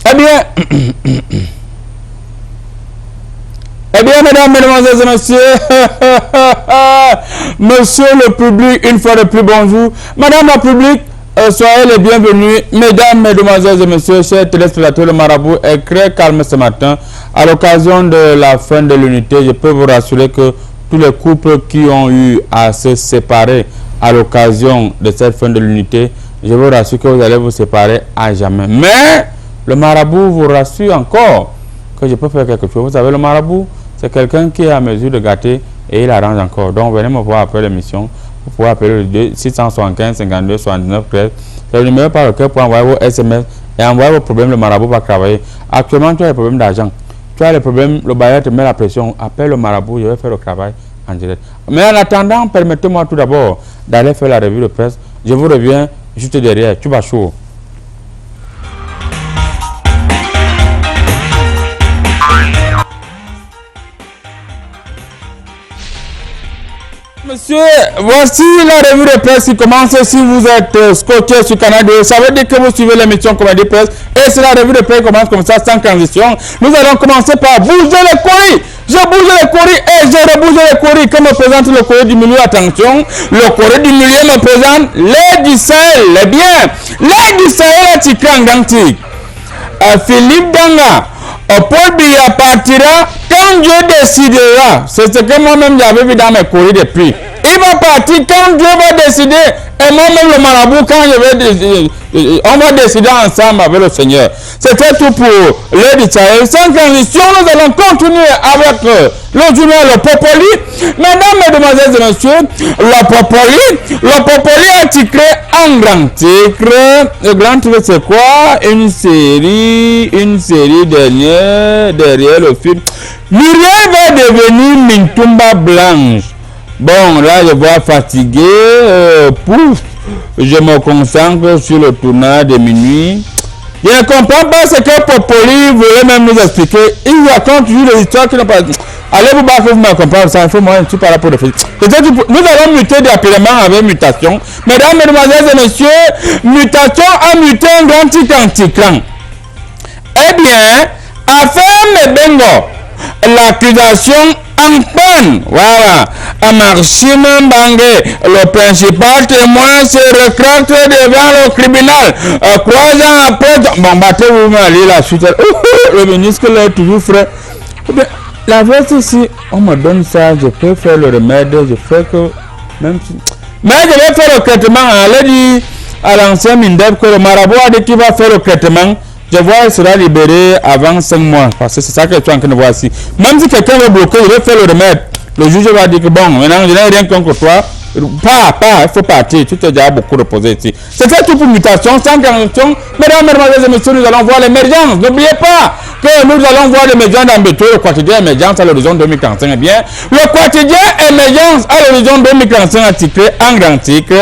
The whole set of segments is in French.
Eh bien, mesdames, mesdemoiselles et messieurs, monsieur le public, une fois de plus, bonjour. Madame la public, soyez les bienvenus. Mesdames, mesdemoiselles et messieurs, chers téléspectateurs, le marabout est très calme ce matin. À l'occasion de la fin de l'unité, je peux vous rassurer que tous les couples qui ont eu à se séparer à l'occasion de cette fin de l'unité, je vous rassure que vous allez vous séparer à jamais. Mais le marabout vous rassure encore que je peux faire quelque chose. Vous savez, le marabout, c'est quelqu'un qui est à mesure de gâter et il arrange encore. Donc, venez me voir après l'émission. Vous pouvez appeler le 675 52 79 13. C'est le numéro par lequel vous pouvez envoyer vos SMS et envoyer vos problèmes. Le marabout va travailler. Actuellement, tu as des problèmes d'argent. Tu as des problèmes, le bailleur te met la pression. Appelle le marabout, je vais faire le travail en direct. Mais en attendant, permettez-moi tout d'abord d'aller faire la revue de presse. Je vous reviens juste derrière. Tu vas chaud. Monsieur, voici la revue de presse qui commence. Si vous êtes scotché sur Canal 2, ça veut dire que vous suivez l'émission Comédie Presse. Et c'est la revue de presse qui commence comme ça, sans transition. Nous allons commencer par bouger le courrier. Je bouge le courrier et je rebouge le courrier. Que me présente le courrier du milieu? Attention, le courrier du milieu me présente les du Sahel. Les biens, les du Sahel à Tikran Gantik. Philippe Danga. Paul Biya partira quand Dieu décidera. C'est ce que moi-même j'avais vu dans mes courriers depuis. Il va partir quand Dieu va décider. Et moi-même le marabout, quand je vais décider, on va décider ensemble avec le Seigneur. C'était tout pour l'aide du Sahel. Sans transition, nous allons continuer avec le journal Le Popoli. Mesdames, mesdemoiselles et messieurs, Le Popoli a titré en grand titre. Le grand titre, c'est quoi? Une série derrière le film. Muriel va devenir Mintumba Blanche. Bon, là, je vois fatigué. Pouf, je me concentre sur le tournage de minuit. Je ne comprends pas ce que Popoli voulait même nous expliquer. Il raconte toujours des histoires qui n'ont pas... Allez vous battre, vous me comprenez ça. Il faut moi, je ne suis pas là pour le faire. Nous allons muter rapidement avec mutation. Mesdames, mesdemoiselles et messieurs, mutation a muté un grand titre en titrant. Eh bien, affaire Mebengo, l'accusation en panne, voilà, à Marchime Bangé, le principal témoin se rétracte devant le tribunal. 3 ans après, bon, battez-vous, allez la suite. Le ministre là est toujours frais. La veste ici, on me donne ça, je peux faire le remède, je fais que, même si... Mais je vais faire le traitement, elle dit à l'ancien Mindeb que le marabout a dit qu'il va faire le traitement. Je vois qu'il sera libéré avant 5 mois. Parce que c'est ça que tu es en train de voir ici. Même si quelqu'un veut bloquer, il veut faire le remède. Le juge va dire que bon, maintenant je n'ai rien contre toi. Il faut partir. Tu t'es déjà beaucoup reposé ici. C'est fait tout pour mutation, sans corruption. Mesdames, mesdemoiselles et messieurs, nous allons voir l'émergence. N'oubliez pas que nous allons voir l'émergence d'Ambeto, le quotidien émergence à l'horizon 2045. Eh bien, le quotidien émergence à l'horizon 2045 a titré en grand titre.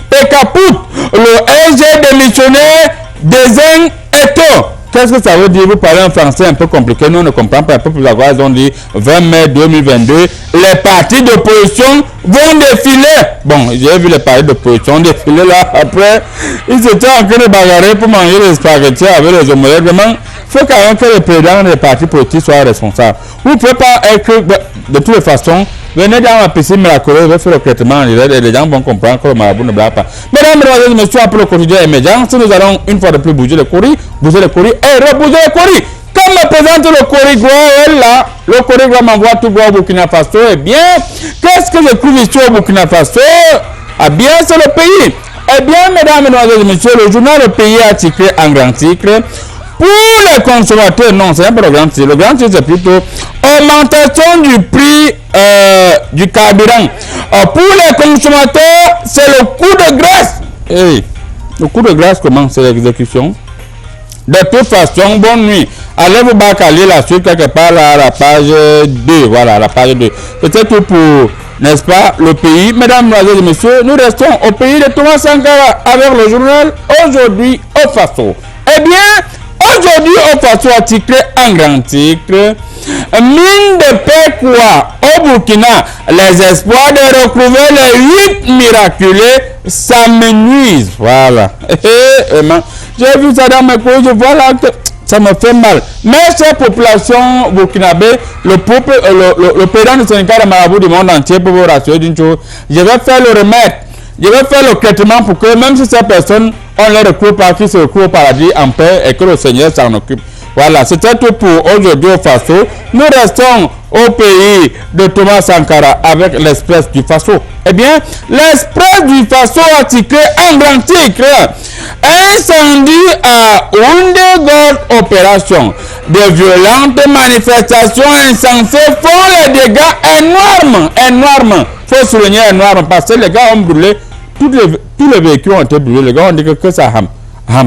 Pekaput, le SG démissionnaire désigne Eto. Qu'est-ce que ça veut dire? Vous parlez en français un peu compliqué, nous on ne comprenons pas un peu plus la voix. Ils ont dit 20 mai 2022, les partis d'opposition vont défiler. Bon, j'ai vu les partis d'opposition défiler là. Après, ils étaient en train de bagarrer pour manger les spaghettis avec les omelettes. Vraiment, il faut quand même que les présidents des partis politiques soient responsables. Vous ne pouvez pas être de toutes les façons. Venez dans la piscine miraculeuse, je vais faire le traitement en direct et les gens vont comprendre que le marabout ne blague pas. Mesdames, mesdemoiselles et messieurs, après le quotidien émergence, nous allons une fois de plus bouger le courrier et rebouger le courrier. Comme me présente le courrier là, le courrier m'envoie tout droit au Burkina Faso. Eh bien, qu'est-ce que je trouve ici au Burkina Faso? Eh bien, c'est le pays. Eh bien, mesdames, mesdemoiselles et messieurs, le journal Le Pays a titré en grand titre. Pour les consommateurs, non, c'est pas le grand titre. Le grand titre, c'est plutôt augmentation du prix du carburant. Pour les consommateurs, c'est le coup de grâce. Hey, le coup de grâce, comment? C'est l'exécution. De toute façon, bonne nuit. Allez vous bacaler la suite quelque part là, à la page 2. Voilà, la page 2. C'était tout pour, n'est-ce pas, le pays. Mesdames, mesdemoiselles et messieurs, nous restons au pays de Thomas Sankara avec le journal Aujourd'hui au Faso. Eh bien, aujourd'hui au Faso a titré en grand titre. Mine de paix quoi? Au Burkina, les espoirs de retrouver les 8 miraculés s'amenuisent. Voilà. J'ai vu ça dans mes cours, je vois là que Ça me fait mal. Mais cette population burkinabé, le président du syndicat de marabout du monde entier pour vous rassurer d'une chose, je vais faire le remède, je vais faire le traitement pour que même si ces personnes ont les recours par qui se recourent au paradis en paix et que le Seigneur s'en occupe. Voilà, c'était tout pour aujourd'hui au Faso. Nous restons au pays de Thomas Sankara avec l'Express du Faso. Eh bien, l'Express du Faso a titré un grand titre. Incendie à Oundé God Opération. De violentes manifestations insensées font les dégâts énormes. Faut souligner énorme parce que les gars ont brûlé, tous les véhicules ont été brûlés. Les gars ont dit que ça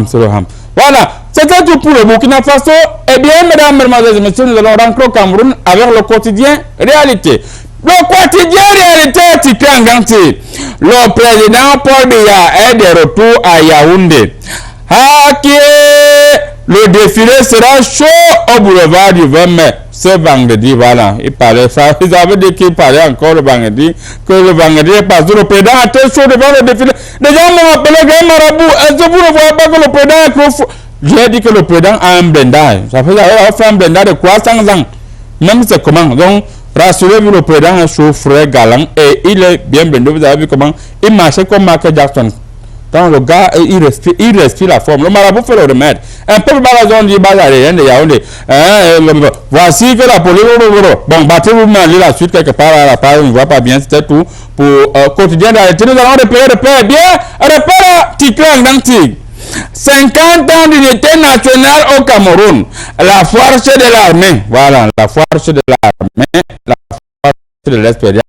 c'est le ham. Voilà, c'était tout pour le Burkina Faso. Eh bien, mesdames, mesdemoiselles et messieurs, nous allons rentrer au Cameroun avec le quotidien réalité. Le quotidien réalité est titré en grand titre. Le président Paul Biya est de retour à Yaoundé. Le défilé sera chaud au boulevard du 20 mai. Ce vendredi, voilà. Il parlait ça. Ils avaient dit qu'il parlait encore le vendredi. Que le vendredi est passé. Le président a été chaud devant le défilé. Les gens m'ont appelé grand marabout. Est-ce que vous ne voyez pas que le président est trop fou? J'ai dit que le président a un blindage. Ça fait un blindage de quoi 100 ans. Même c'est comment. Donc, rassurez-vous, le président est chaud, frais, galant. Et il est bien blindé. Vous avez vu comment il marchait comme Michael Jackson. Quand le gars, il respire la forme. Le marabout fait le remède. Un peu de zone dit rien de Yaoundé. Voici que la police. Bon, battez-vous maintenant la suite quelque part à la page. On ne voit pas bien. C'était tout pour quotidien d'arrêté. Nous allons repérer. Bien, repérer titre en dentille. 50 ans d'unité nationale au Cameroun. La force de l'armée. Voilà, la force de l'armée. La force de l'expérience.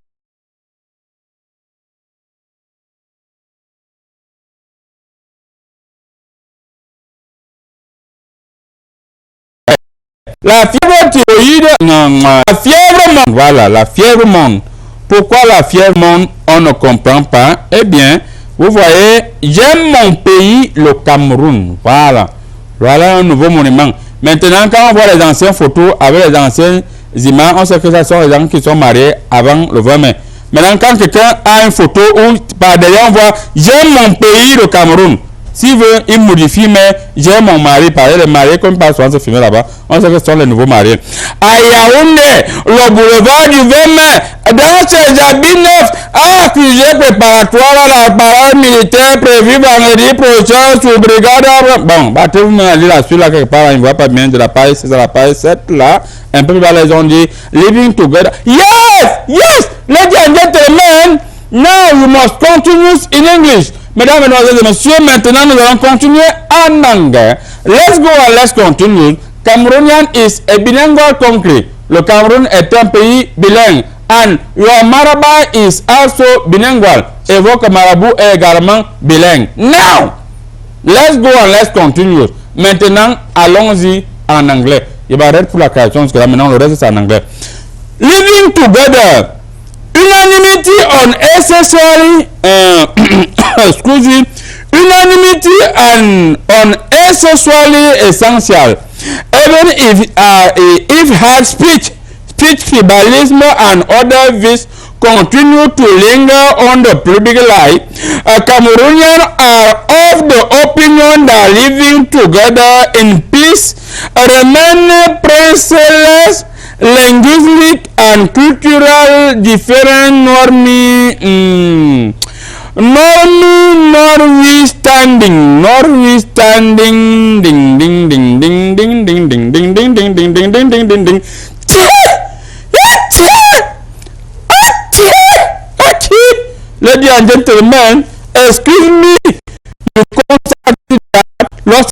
La fièvre thyroïde, la fièvre monte. Voilà, la fièvre monte. Pourquoi la fièvre monte, on ne comprend pas. Eh bien, vous voyez, j'aime mon pays, le Cameroun. Voilà. Voilà un nouveau monument. Maintenant, quand on voit les anciennes photos avec les anciennes images, on sait que ce sont les gens qui sont mariés avant le 20 mai. Maintenant, quand quelqu'un a une photo où par derrière on voit j'aime mon pays, le Cameroun. S'il veut, il modifie, mais j'ai mon mari, pareil, les mariés, comme par souvent se filmer là-bas, on sait que ce sont les nouveaux mariés. À Yaoundé, le boulevard du 20 mai, dans ces habits neufs, a accusé préparatoire à la parade militaire prévue vendredi prochain sous brigade. Bon, battez-vous aller là-dessus, là, quelque part, on ne voit pas bien de la page, c'est la page 7, là, un peu dans les ondes, living together. Yes, ladies and gentlemen, now you must continue in English. Mesdames, mesdemoiselles et messieurs, maintenant nous allons continuer en anglais. Let's go and let's continue. Cameroonian is a bilingual country. Le Cameroun est un pays bilingue. And your Maraba is also bilingual. Et votre marabout est également bilingue. Now, let's go and let's continue. Maintenant, allons-y en anglais. Il va arrêter pour la création, parce que là maintenant le reste c'est en anglais. Living together. Unanimity on essentially excuse me, unanimity on essentially essential. Even if hard speech tribalism and other views continue to linger on the public life, Cameroonians are of the opinion that living together in peace remain priceless. Linguistic and cultural different notwithstanding ding ding ding ding ding ding ding ding ding ding ding ding ding ding ding ding. Ladies and gentlemen, excuse me, you constated that lost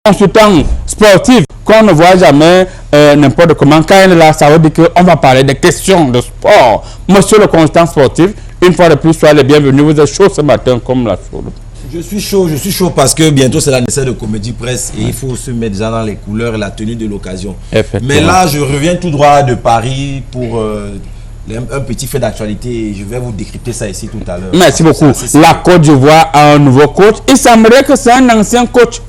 consultant sportif qu'on ne voit jamais n'importe comment. Quand il est là, ça veut dire qu'on va parler des questions de sport. Monsieur le consultant sportif, une fois de plus, soyez les bienvenus. Vous êtes chaud ce matin comme la chaude. Je suis chaud parce que bientôt c'est l'anniversaire de Comédie Presse et il faut se mettre déjà dans les couleurs et la tenue de l'occasion. Mais là, je reviens tout droit de Paris pour un petit fait d'actualité. Je vais vous décrypter ça ici tout à l'heure. Merci beaucoup. La Côte d'Ivoire a un nouveau coach. Il semblerait que c'est un ancien coach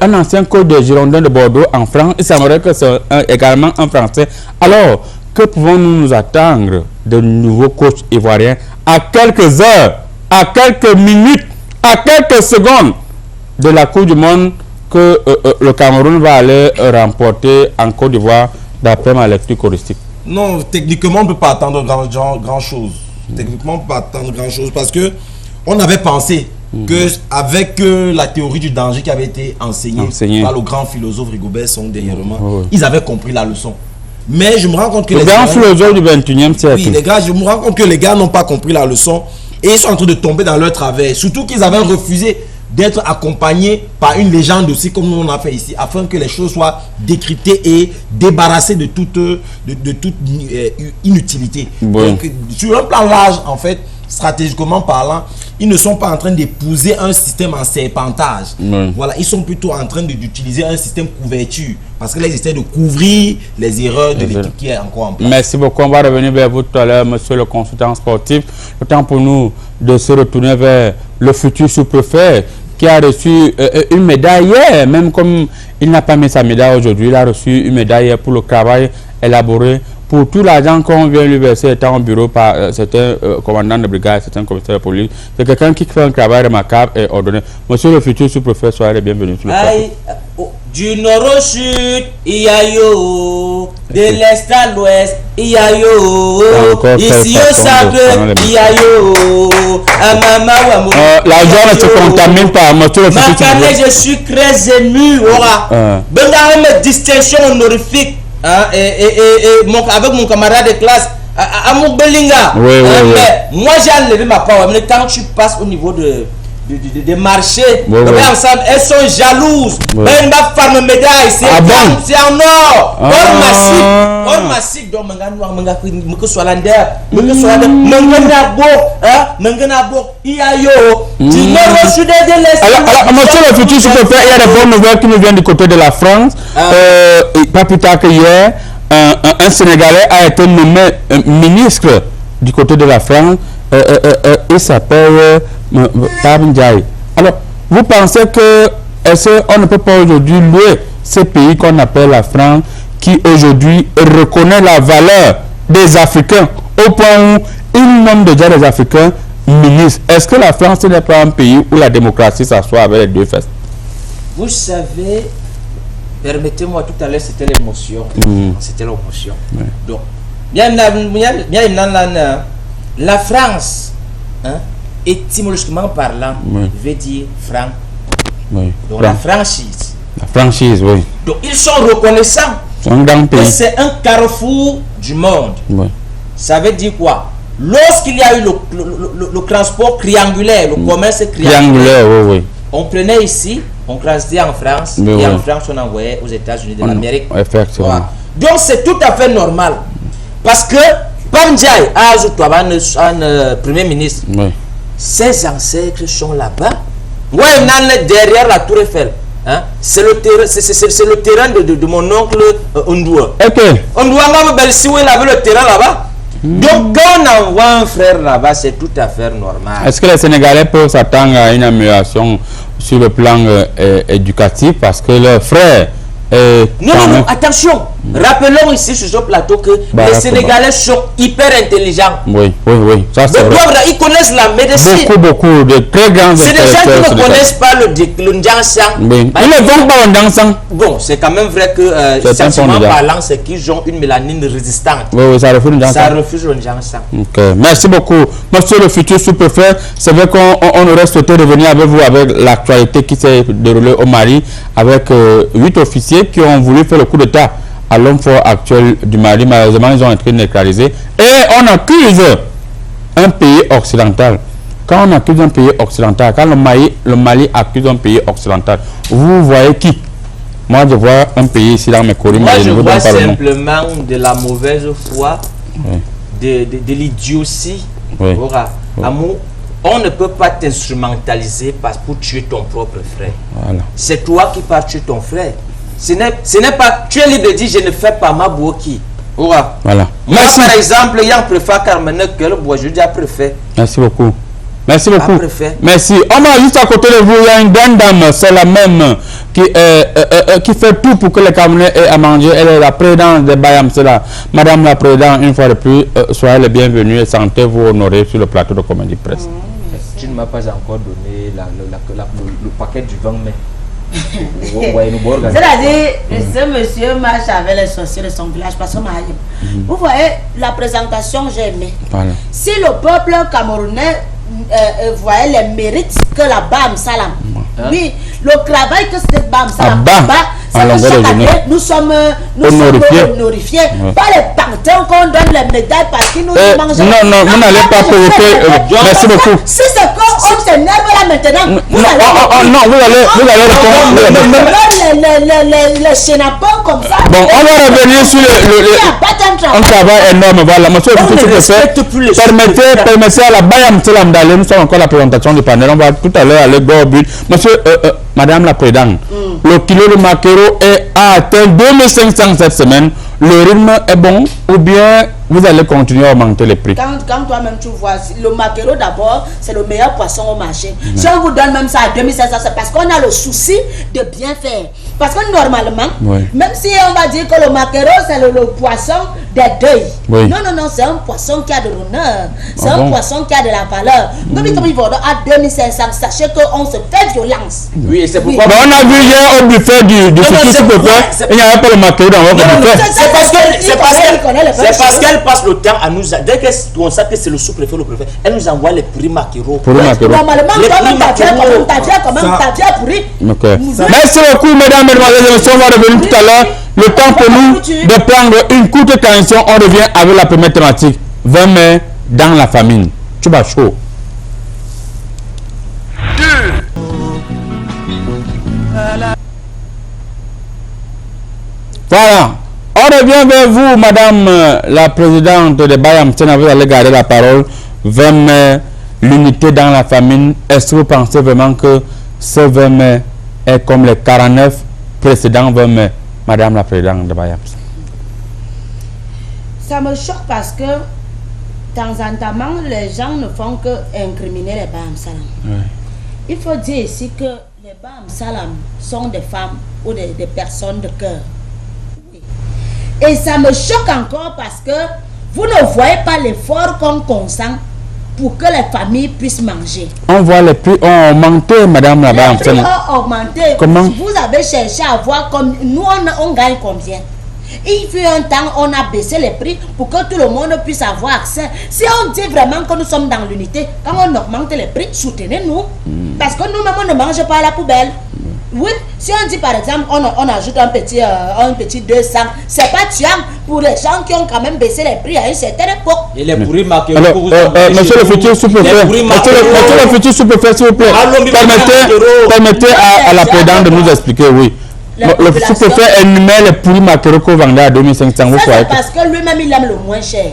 un ancien coach de Girondins de Bordeaux en France. Il semblerait que c'est également un Français. Alors, que pouvons-nous nous attendre de nouveaux coachs ivoiriens à quelques heures, à quelques minutes, à quelques secondes de la Coupe du Monde que le Cameroun va aller remporter en Côte d'Ivoire d'après ma lecture choristique? Non, techniquement, on ne peut pas attendre grand-chose. Techniquement, on ne peut pas attendre grand-chose parce que on avait pensé que avec la théorie du danger qui avait été enseignée par le grand philosophe Rigobert Song dernièrement, ils avaient compris la leçon. Mais je me rends compte que le grand philosophe du 21e siècle. Oui, les gars, je me rends compte que les gars n'ont pas compris la leçon et ils sont en train de tomber dans leur travers. Surtout qu'ils avaient refusé d'être accompagnés par une légende aussi comme nous on a fait ici, afin que les choses soient décryptées et débarrassées de toute inutilité. Bon. Donc, sur un plan large, en fait, stratégiquement parlant, ils ne sont pas en train d'épouser un système en serpentage. Voilà, ils sont plutôt en train d'utiliser un système couverture parce que là, ils essaient de couvrir les erreurs de l'équipe qui est encore en place. Merci beaucoup. On va revenir vers vous tout à l'heure, monsieur le consultant sportif. Le temps pour nous de se retourner vers le futur sous-préfet qui a reçu une médaille hier, même comme il n'a pas mis sa médaille aujourd'hui, il a reçu une médaille pour le travail élaboré, pour tout l'argent qu'on vient lui verser étant au bureau par certains commandants de brigade, certains commissaires de police. C'est quelqu'un qui fait un travail remarquable et ordonné. Monsieur le futur sous-préfet, soyez les bienvenus sur le plateau. Du nord au sud, il y a yo. De l'est à l'ouest, il y a yo. Ici au sable, il y a yo. La joie ne se contamine pas, monsieur le futur sous-préfet. Je suis très ému. Benga une distinction honorifique. Avec mon camarade de classe, Amour Belinga. Moi j'ai enlevé ma parole. Mais quand tu passes au niveau des marchés, ensemble, elles sont jalouses. Ben ma femme médaille, c'est en or. Or massif. Donc que soit l'andère, que soit Manganabo, Iayo. Tu me reçus de l'Est. Alors, monsieur le futur sous-préfet, il y a des bonnes nouvelles qui nous viennent du côté de la France. Pas plus tard que hier, un Sénégalais a été nommé ministre du côté de la France. Il s'appelle Pam Ndiaye. Alors, vous pensez que on ne peut pas aujourd'hui louer ce pays qu'on appelle la France, qui aujourd'hui reconnaît la valeur des Africains au point où il nomme déjà les Africains ministres? Est-ce que la France n'est pas un pays où la démocratie s'assoit avec les deux fesses? Vous savez, permettez-moi, tout à l'heure c'était l'émotion. C'était l'émotion. Donc, la France, étymologiquement parlant, veut dire franc. Donc la franchise. La franchise, oui. Donc ils sont reconnaissants que c'est un carrefour du monde. Ça veut dire quoi? Lorsqu'il y a eu le transport triangulaire, le commerce triangulaire, on prenait ici, on transitait en France, et en France on envoyait aux États-Unis de l'Amérique. Effectivement. Donc c'est tout à fait normal. Parce que Pam Ndiaye, un premier ministre, ses ancêtres sont là-bas. Derrière la Tour Eiffel. C'est le terrain de mon oncle Ondoua. Ondoua, il avait le terrain là-bas. Donc quand on envoie un frère là-bas, c'est tout à fait normal. Est-ce que les Sénégalais peuvent s'attendre à une amélioration sur le plan éducatif parce que leur frère non, attention. Rappelons ici sur ce plateau que les Sénégalais sont hyper intelligents. Oui. Ça, c'est vrai. Ils connaissent la médecine. Beaucoup de très grands. C'est des gens qui ne connaissent pas le Ndiansang. Ils ne vont pas au Ndiansang. Bon, c'est quand même vrai que, scientifiquement parlant, c'est qu'ils ont une mélanine résistante. Oui, ça refuse le Ndiansang. Ça refuse le Ndiansang. Merci beaucoup. Monsieur le futur sous-préfet, c'est vrai qu'on aurait souhaité revenir avec vous avec l'actualité qui s'est déroulée au Mali avec 8 officiers qui ont voulu faire le coup d'état à l'homme fort actuel du Mali. Malheureusement, ils ont été neutralisés. Et on accuse un pays occidental. Quand on accuse un pays occidental, quand le Mali accuse un pays occidental, vous voyez qui? Moi, je vois un pays ici dans mes colis. Moi, je vois simplement de la mauvaise foi, de l'idiotie. On ne peut pas t'instrumentaliser pour tuer ton propre frère. C'est toi qui pars tuer ton frère. Ce n'est pas, tu es libre de dire je ne fais pas ma bouki. Voilà. Merci. Par exemple, il y a un préfet Carmen que le bois, je dis à préfet. Merci beaucoup. Merci beaucoup. Préfet. Merci. On m'a juste à côté de vous, il y a une grande dame, c'est la même, qui fait tout pour que les Camerounais aient à manger. Elle est la présidente de Bayam, c'est là. Madame la présidente, une fois de plus, soyez les bienvenus et sentez-vous honorés sur le plateau de Comédie Presse. Tu ne m'as pas encore donné le paquet du 20 mai. C'est-à-dire, ce monsieur marche avec les sorciers de son village parce que vous voyez, la présentation, j'ai aimé. Voilà. Si le peuple camerounais voyait les mérites que la BAM Salam, oui, le travail que cette BAM Salam, chaque année, nous sommes honorifiés par les partenaires qu'on donne les médailles parce qu'ils nous mangent. Non, vous n'allez pas provoquer. Merci beaucoup. Si c'est qu'on s'énerve là maintenant, vous allez répondre les chénapons comme ça. Bon, on va revenir sur un travail énorme. Voilà, monsieur le préfet, permettez à la Bayam Salam d'aller. Nous sommes encore la présentation du panel. On va tout à l'heure aller go au but. Monsieur, madame la présidente, le kilo de maquereau est atteint 2500 cette semaine. Le rythme est bon ou bien vous allez continuer à augmenter les prix? Quand toi-même tu vois, le maquereau d'abord, c'est le meilleur poisson au marché. Si on vous donne même ça à 2500, c'est parce qu'on a le souci de bien faire. Parce que normalement, même si on va dire que le maquereau, c'est le poisson des deuils. Non, c'est un poisson qui a de l'honneur. C'est un poisson qui a de la valeur. Donc, il va à 2500, sachez qu'on se fait violence. Oui, c'est pourquoi. On a vu hier au buffet du futur préfet, il n'y avait pas le maquereau dans votre buffet. C'est parce qu'elle passe le temps à nous. Dès qu'on sait que c'est le sous-préfet, le préfet, elle nous envoie les prix maquereaux. Normalement, comment t'as déjà pourri. Merci beaucoup, mesdames, mesdemoiselles et messieurs. On va revenir tout à l'heure. Le temps pour nous de prendre une courte transition. On revient avec la première thématique. 20 mai dans la famine. Tu vas chaud. Voilà. On revient vers vous, madame la présidente de Bayam. Vous allez garder la parole. 20 mai, l'unité dans la famine. Est-ce que vous pensez vraiment que ce 20 mai est comme les 49 précédents 20 mai, madame la présidente de Bayam? Ça me choque parce que, de temps en temps, les gens ne font que incriminer les Bayam Salam. Il faut dire ici que les Bayam Salam sont des femmes ou des personnes de cœur. Et ça me choque encore parce que vous ne voyez pas l'effort qu'on consent pour que les familles puissent manger. On voit les prix ont augmenté, madame la Bayam Salam. Les prix ont augmenté. Comment? Vous avez cherché à voir comme nous on gagne combien. Il fut un temps, on a baissé les prix pour que tout le monde puisse avoir accès. Si on dit vraiment que nous sommes dans l'unité, quand on augmente les prix, soutenez-nous. Parce que nous-mêmes, on ne mange pas à la poubelle. Oui, si on dit par exemple, on ajoute un petit 200, c'est pas tuant pour les gens qui ont quand même baissé les prix à une certaine époque. Et les prix marqués. Monsieur le futur sous-préfet, s'il vous plaît, permettez à la présidente de nous expliquer, oui. Le sous-préfet énumère les prix maquereaux qu'on vendait à 2500. Ça, c'est parce que lui-même, il aime le moins cher.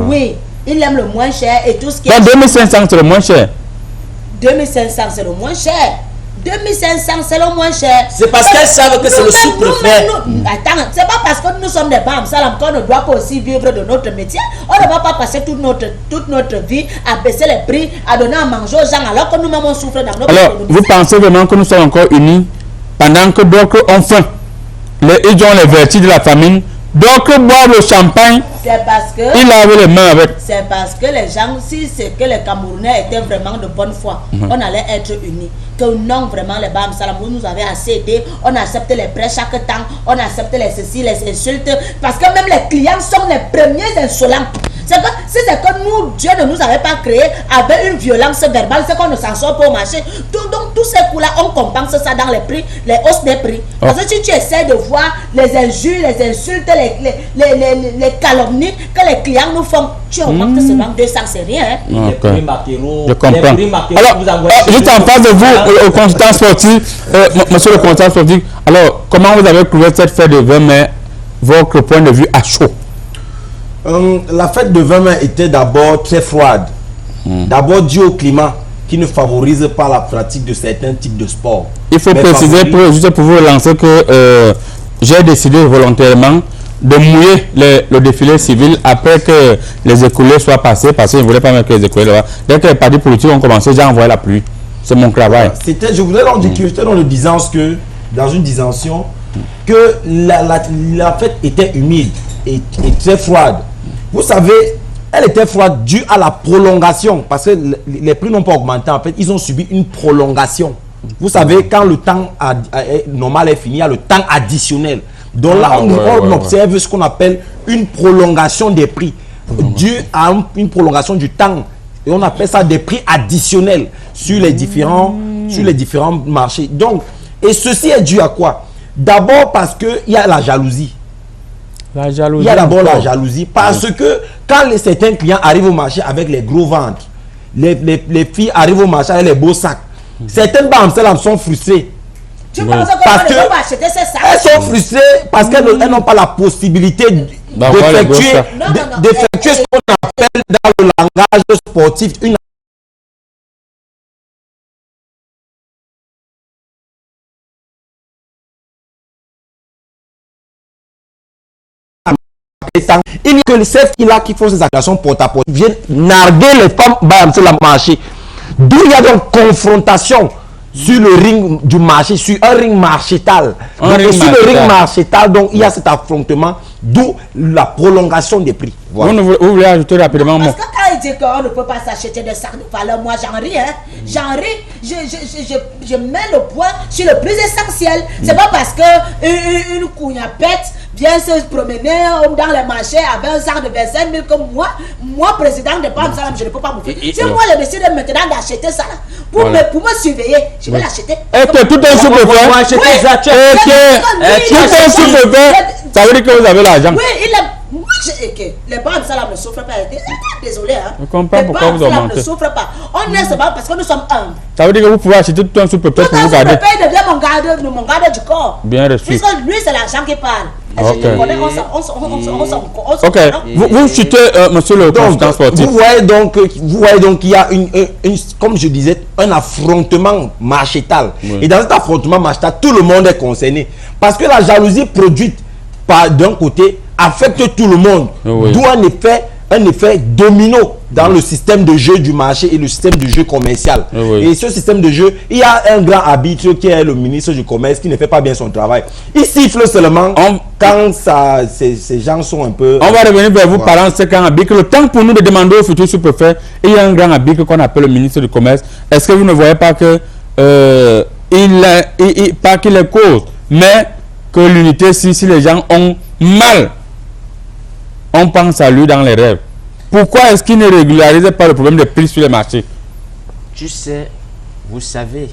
Oui, il aime le moins cher et tout ce qui est... Donc 2500, c'est le moins cher. 2500, c'est le moins cher. 2500, c'est le moins cher. C'est parce qu'elles savent que c'est le sous-préfet. Attends, c'est pas parce que nous sommes des Bayam Salam qu'on ne doit pas aussi vivre de notre métier. On ne va pas passer toute notre vie à baisser les prix, à donner à manger aux gens alors que nous-mêmes on souffre dans notre Alors, vous pensez vraiment que nous sommes encore unis pendant que d'autres ont faim? Ils ont les vertus de la famine. D'autres boivent le champagne. C'est parce que... Ils lavent les mains avec. C'est parce que les gens, si c'est que les Camerounais étaient vraiment de bonne foi, on allait être unis. Que non, vraiment, les Bayam Salam, vous nous avez assez aidé. On accepte les prêts chaque temps. On accepte les ceci, les insultes. Parce que même les clients sont les premiers insolents. C'est que si c'est que nous, Dieu ne nous avait pas créé avec une violence verbale, c'est qu'on ne s'en sort pas au marché. Donc tous ces coups-là, on compense ça dans les prix, les hausses des prix. Parce que si tu essaies de voir les injures, les insultes, les calomnies que les clients nous font, tu augmentes seulement 200, c'est rien. Hein? Okay. Les prix maquereaux, je comprends. Alors, juste en face de vous, au consultant sportif, monsieur le consultant sportif, alors, comment vous avez trouvé cette fête de 20 mai, votre point de vue à chaud? La fête de 20 mai était d'abord très froide. D'abord dû au climat qui ne favorise pas la pratique de certains types de sports. Il faut préciser, juste pour vous relancer, que j'ai décidé volontairement de mouiller le défilé civil après que les écoulés soient passés, parce qu'ils ne voulaient pas mettre les écoulés là-bas. Dès que les partis politiques ont commencé, j'ai envoyé la pluie. C'est mon travail. Je voulais leur dire que j'étais dans le disance que, dans une distension, que la fête était humide et très froide. Vous savez, elle était froide due à la prolongation, parce que les prix n'ont pas augmenté. En fait, ils ont subi une prolongation. Vous savez, quand le temps normal est fini, il y a le temps additionnel. Donc là, on observe ce qu'on appelle une prolongation des prix, due à une prolongation du temps. Et on appelle ça des prix additionnels sur les différents marchés. Donc, et ceci est dû à quoi? D'abord parce qu'il y a la jalousie. La jalousie. Il y a d'abord la jalousie parce que quand certains clients arrivent au marché avec les gros ventres, les filles arrivent au marché avec les beaux sacs. Certaines femmes sont frustrées. Tu penses qu'elles ne peuvent pas acheter ces sacs? Elles sont frustrées parce qu'elles n'ont pas la possibilité d'effectuer ce qu'on appelle dans le langage sportif une il n'y a que les chefs qui font ces actions porte-à-porte viennent narguer les femmes sur le marché. D'où il y a donc confrontation sur le ring du marché, sur un ring marchétal. Sur le ring marchétal, donc il y a cet affrontement, d'où la prolongation des prix. Voilà. Vous voulez ajouter rapidement? Parce que quand il dit qu'on ne peut pas s'acheter des sacs de valeur, moi j'en ris. Hein. J'en ris, je mets le point sur le plus essentiel. C'est pas parce que une cougnapette vient se promener dans les marchés avec un sac de 25 000 comme moi président de PAM Salam, je ne peux pas m'ouvrir. Si moi je décide maintenant d'acheter ça pour me surveiller, je vais l'acheter. Et que tout un sous-préfet, ça veut dire que vous avez l'argent. Oui, moi, les PAM Salam ne souffrent pas. Désolé, hein. Je comprends pourquoi vous augmentez. Ne souffrent pas. On est seulement parce que nous sommes humbles. Ça veut dire que vous pouvez acheter tout un sous-préfet pour vous garder. Tout un sous-préfet devient mon garde du corps. Bien reçu. Puisque lui, c'est l'argent qui parle. Ok. Ok. Vous citez, monsieur le consultant sportif. Vous voyez donc qu'il y a comme je disais, un affrontement marchétal. Oui. Et dans cet affrontement marchétal, tout le monde est concerné. Parce que la jalousie produite d'un côté affecte tout le monde. Oui. D'où un effet domino dans le système de jeu du marché et le système de jeu commercial. Oui. Et ce système de jeu, il y a un grand arbitre qui est le ministre du Commerce qui ne fait pas bien son travail. Il siffle seulement quand ces gens sont un peu... On va revenir vers vous parlant de ce grand arbitre. Le temps pour nous de demander au futur sous-préfet, il y a un grand arbitre qu'on appelle le ministre du Commerce. Est-ce que vous ne voyez pas que pas qu'il est cause, mais que l'unité, si les gens ont mal, on pense à lui dans les rêves. Pourquoi est-ce qu'il ne régularise pas le problème des prix sur les marchés? Tu sais, vous savez,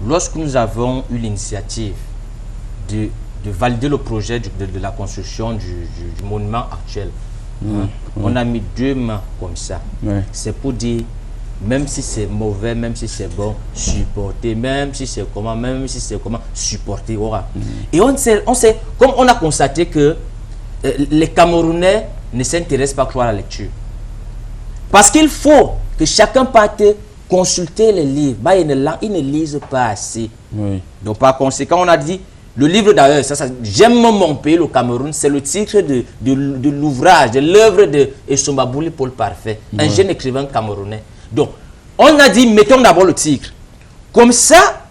lorsque nous avons eu l'initiative de valider le projet de la construction du monument actuel, on a mis 2 mains comme ça. C'est pour dire, même si c'est mauvais, même si c'est bon, supporter, même si c'est comment, supporter. Et on sait, comme on a constaté que les Camerounais ne s'intéressent pas trop à la lecture. Parce qu'il faut que chacun parte consulter les livres. Bah, ils ne lisent pas assez. Oui. Donc par conséquent, on a dit, le livre d'ailleurs, J'aime mon pays, le Cameroun, c'est le titre de l'ouvrage, de l'œuvre de Essomba Bouli Paul Parfait, un jeune écrivain camerounais. Donc, on a dit, mettons d'abord le titre. Comme ça,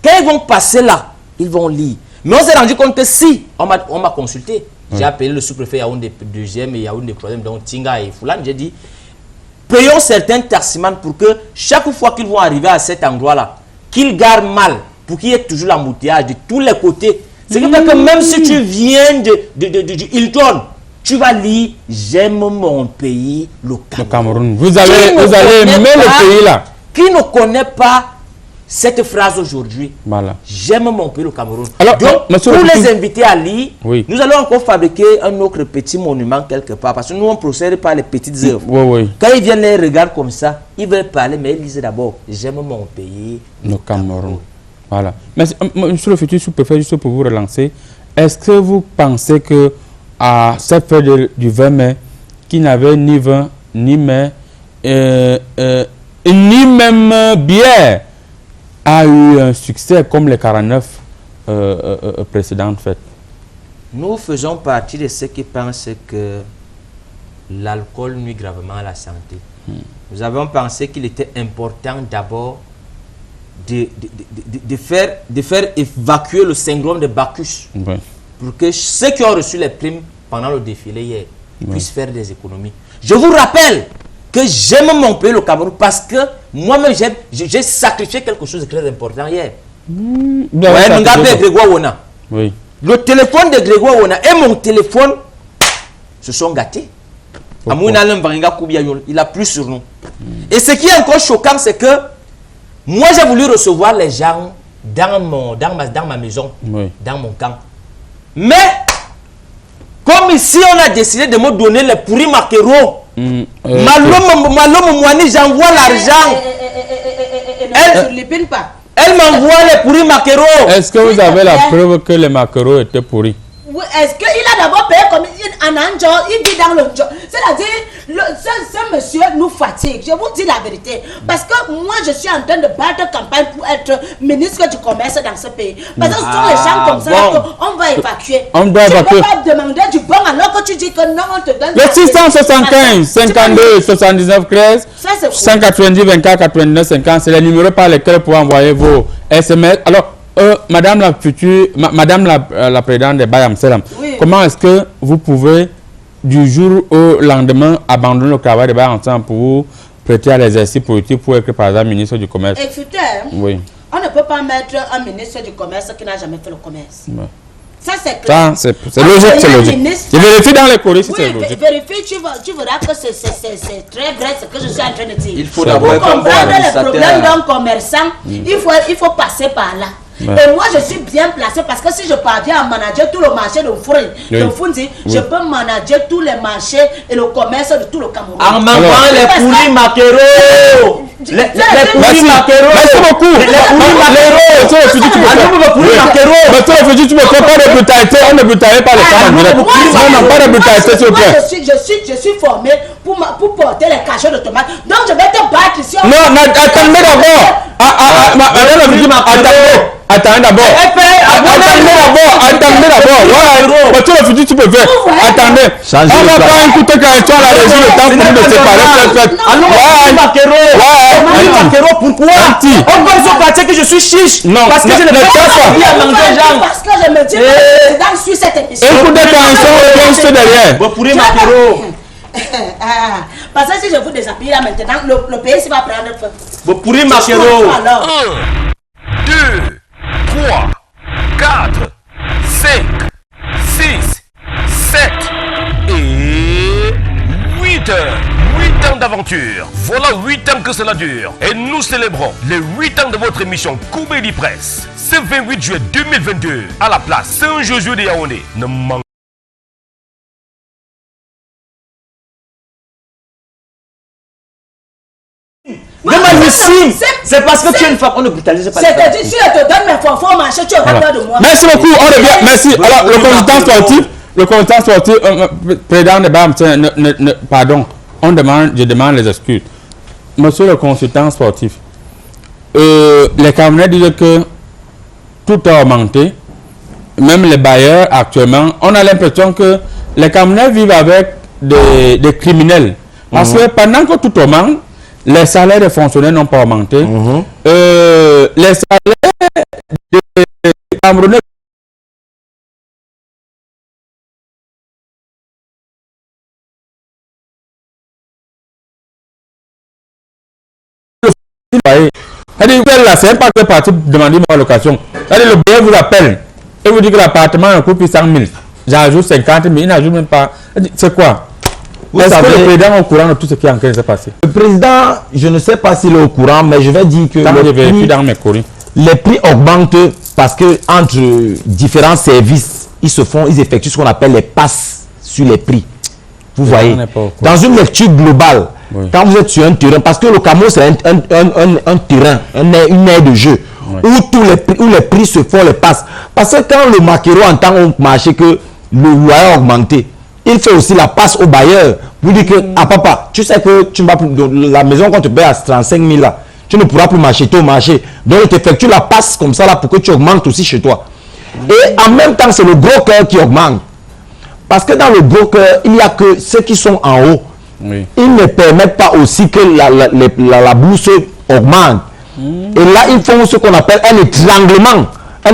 quand ils vont passer là, ils vont lire. Mais on s'est rendu compte que si, on m'a consulté. J'ai appelé le sous-préfet Yaoundé 2e et Yaoundé 3e, donc Tinga et Foulane. J'ai dit, payons certains taximans pour que chaque fois qu'ils vont arriver à cet endroit-là, qu'ils garent mal, pour qu'il y ait toujours l'embouteillage de tous les côtés. C'est que même si tu viens du Hilton, tu vas lire « J'aime mon pays, le Cameroun ». Vous allez aimer le pays là. Qui ne connaît pas cette phrase aujourd'hui, voilà. J'aime mon pays, le Cameroun. Alors, donc, pour les inviter à lire, nous allons encore fabriquer un autre petit monument quelque part. Parce que nous, on procède par les petites œuvres. Quand ils viennent les regarder comme ça, ils veulent parler, mais ils lisent d'abord J'aime mon pays, le Cameroun. Voilà. Mais monsieur le futur sous-préfet, juste pour vous relancer, est-ce que vous pensez que à cette fête du 20 mai, qui n'avait ni vin, ni mai, ni même bière, a eu un succès comme les 49 précédentes fêtes? Nous faisons partie de ceux qui pensent que l'alcool nuit gravement à la santé. Nous avons pensé qu'il était important d'abord de faire évacuer le syndrome de Bacchus pour que ceux qui ont reçu les primes pendant le défilé hier puissent faire des économies. Je vous rappelle que j'aime mon pays, le Cameroun, parce que moi-même j'ai sacrifié quelque chose de très important hier. Grégoire Wona. Oui. Le téléphone de Grégoire Wona et mon téléphone se sont gâtés. Il a plus sur nous. Et ce qui est encore choquant, c'est que moi j'ai voulu recevoir les gens dans ma maison, dans mon camp. Mais comme ici on a décidé de me donner les pourris maquereaux, j'envoie l'argent. Elle m'envoie les pourris maquereaux. Est-ce que vous avez la preuve que les maquereaux étaient pourris? Est-ce qu'il a d'abord payé comme un ange, il dit dans le job. C'est-à-dire, ce monsieur nous fatigue. Je vous dis la vérité. Parce que moi, je suis en train de battre campagne pour être ministre du commerce dans ce pays. Parce que ce sont les gens comme ça qu'on va évacuer. On doit évacuer. Tu ne peux pas demander du bon alors que tu dis que non, on te donne... Le 675, 52, 79, 13, 190, 24, 89, 50, c'est les numéros par lesquels vous pouvez envoyer vos SMS. Alors, Madame la future, Madame la présidente de Bayam Salam, comment est-ce que vous pouvez du jour au lendemain abandonner le travail de Bayam Salam pour vous prêter à l'exercice politique pour être par exemple ministre du commerce? Écoutez, on ne peut pas mettre un ministre du commerce qui n'a jamais fait le commerce. Ça c'est clair. C'est logique, c'est logique. Je vérifie dans les courriers si c'est logique. Vérifie, tu verras que c'est très vrai ce que je suis en train de dire. Il faut d'abord comprendre les problèmes d'un commerçant, il faut passer par là. Et moi, je suis bien placé parce que si je parviens à manager tout le marché de Fundi, je peux manager tous les marchés et le commerce de tout le Cameroun. En m'envoyant les poulis maquereaux. Les poulis maquereaux. Merci beaucoup. Les poulis maquereaux. Tu me fais pas de brutalité. On ne brutalité pas les femmes. Non, pas de brutalité, s'il vous plaît. Je suis formé pour porter les cachots de tomates. Donc, je vais te battre ici. Non, attendez d'abord. Attendez d'abord. Tu le futur, tu peux faire. Attendez. On va pas un coup de carton à la région, le temps pour nous de séparer. Pourquoi? On va se partir que je suis chiche. Non, parce que je ne peux pas manger gens. Parce que je me dis que le président suit cette émission. Un coup de carton, on se derrière. Parce que si je vous désappuie là maintenant, le pays va prendre feu. Vous pourrez marcher. 1, 2, 3, 4, 5, 6, 7 et 8 heures. 8 ans d'aventure. Voilà 8 ans que cela dure. Et nous célébrons les 8 ans de votre émission Koubedi Presse. Ce 28 juillet 2022 à la place Saint-Josué de Yaoundé. Ne manquez c'est parce que tu es une femme, on ne brutalise pas. C'est-à-dire, si je te donne mes fonds au marché, tu n'auras pas de moi. Merci beaucoup, on revient. Merci. Alors, le consultant sportif, président de BAM, pardon, je demande les excuses. Monsieur le consultant sportif, les Camerounais disent que tout a augmenté, même les bailleurs actuellement. On a l'impression que les Camerounais vivent avec des criminels. Parce que pendant que tout augmente, les salaires des fonctionnaires n'ont pas augmenté. Les salaires des Camerounais c'est pas que parti demander ma location. Le bailleur vous appelle et vous dit que l'appartement coûte 100 000. J'ajoute 50 000, il n'ajoute même pas. C'est quoi? Est-ce que le président est au courant de tout ce qui est en train de se passer? Le président, je ne sais pas s'il est au courant, mais je vais dire que les prix augmentent parce que entre différents services, ils effectuent ce qu'on appelle les passes sur les prix. Vous voyez, dans une lecture globale, quand vous êtes sur un terrain, parce que le Cameroun c'est un terrain, une aire de jeu, où les prix se font les passes. Parce que quand le maquereau entend au marché que le loyer a augmenté, il fait aussi la passe au bailleur. Vous dites que, ah papa, tu sais que tu vas la maison qu'on te paye à 35 000 là, tu ne pourras plus m'acheter au marché. Donc il t'effectue la passe comme ça là pour que tu augmentes aussi chez toi. Et en même temps, c'est le gros cœur qui augmente. Parce que dans le gros cœur, il n'y a que ceux qui sont en haut. Oui. Ils ne permettent pas aussi que la bourse augmente. Et là, ils font ce qu'on appelle un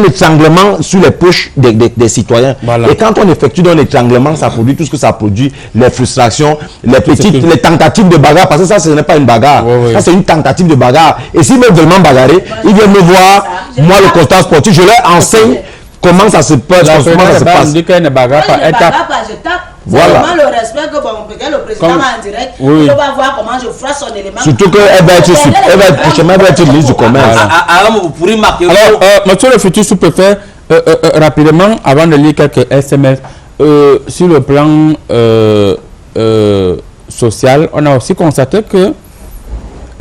étranglement sur les poches des citoyens. Voilà. Et quand on effectue un étranglement, ça produit tout ce que ça produit, les frustrations, les tentatives de bagarre, parce que ça, ce n'est pas une bagarre. Ça, c'est une tentative de bagarre. Et s'ils veulent vraiment bagarrer, ils viennent me voir, moi, le constat sportif, je leur enseigne comment ça se passe, comment ça se passe. Voilà. Le respect que le président a en direct, il va voir comment je frappe son élément. Surtout qu'elle va être prochainement ministre du commerce. Alors, monsieur le futur sous-préfet, rapidement, avant de lire quelques SMS, sur le plan social, on a aussi constaté que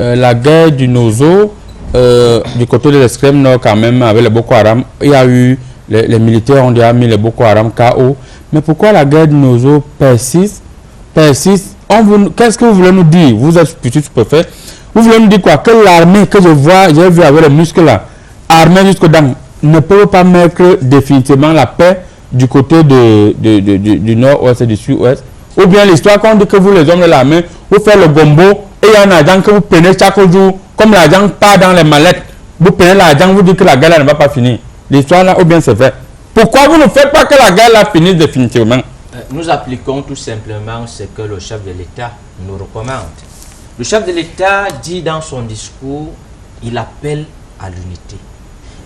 la guerre du Nozo, du côté de l'extrême nord quand même, avec le Boko Haram, il y a eu, les militaires ont déjà mis le Boko Haram KO. Mais pourquoi la guerre du Nozo persiste? Qu'est-ce que vous voulez nous dire? Vous êtes petit sous-préfet. Vous voulez nous dire quoi? Que l'armée que j'ai vu avec les muscles là, armée jusqu'aux dents, ne peut pas mettre définitivement la paix du côté du nord-ouest et du sud-ouest? Ou bien l'histoire qu'on dit que vous, les hommes de l'armée, vous faites le gombo et il y a un argent que vous prenez chaque jour, comme l'argent part dans les mallettes, vous prenez l'argent, vous dites que la guerre là ne va pas finir. L'histoire là, ou bien c'est fait? Pourquoi vous ne faites pas que la guerre là finisse définitivement? Nous appliquons tout simplement ce que le chef de l'État nous recommande. Le chef de l'État dit dans son discours, il appelle à l'unité.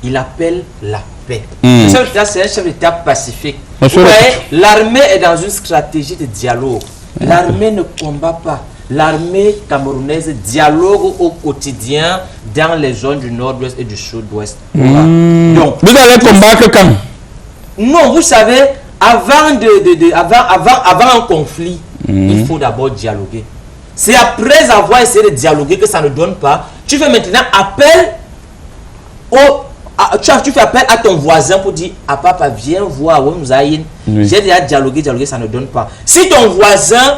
Il appelle la paix. Le chef de l'État, c'est un chef d'État pacifique. Vous voyez, l'armée est dans une stratégie de dialogue. L'armée ne combat pas. L'armée camerounaise dialogue au quotidien dans les zones du nord-ouest et du sud-ouest. Donc, vous allez combattre quand? Non, vous savez, avant un conflit, il faut d'abord dialoguer. C'est après avoir essayé de dialoguer que ça ne donne pas. Tu fais maintenant appel tu fais appel à ton voisin pour dire « Ah papa, viens voir, j'ai déjà dialogué, ça ne donne pas. » Si ton voisin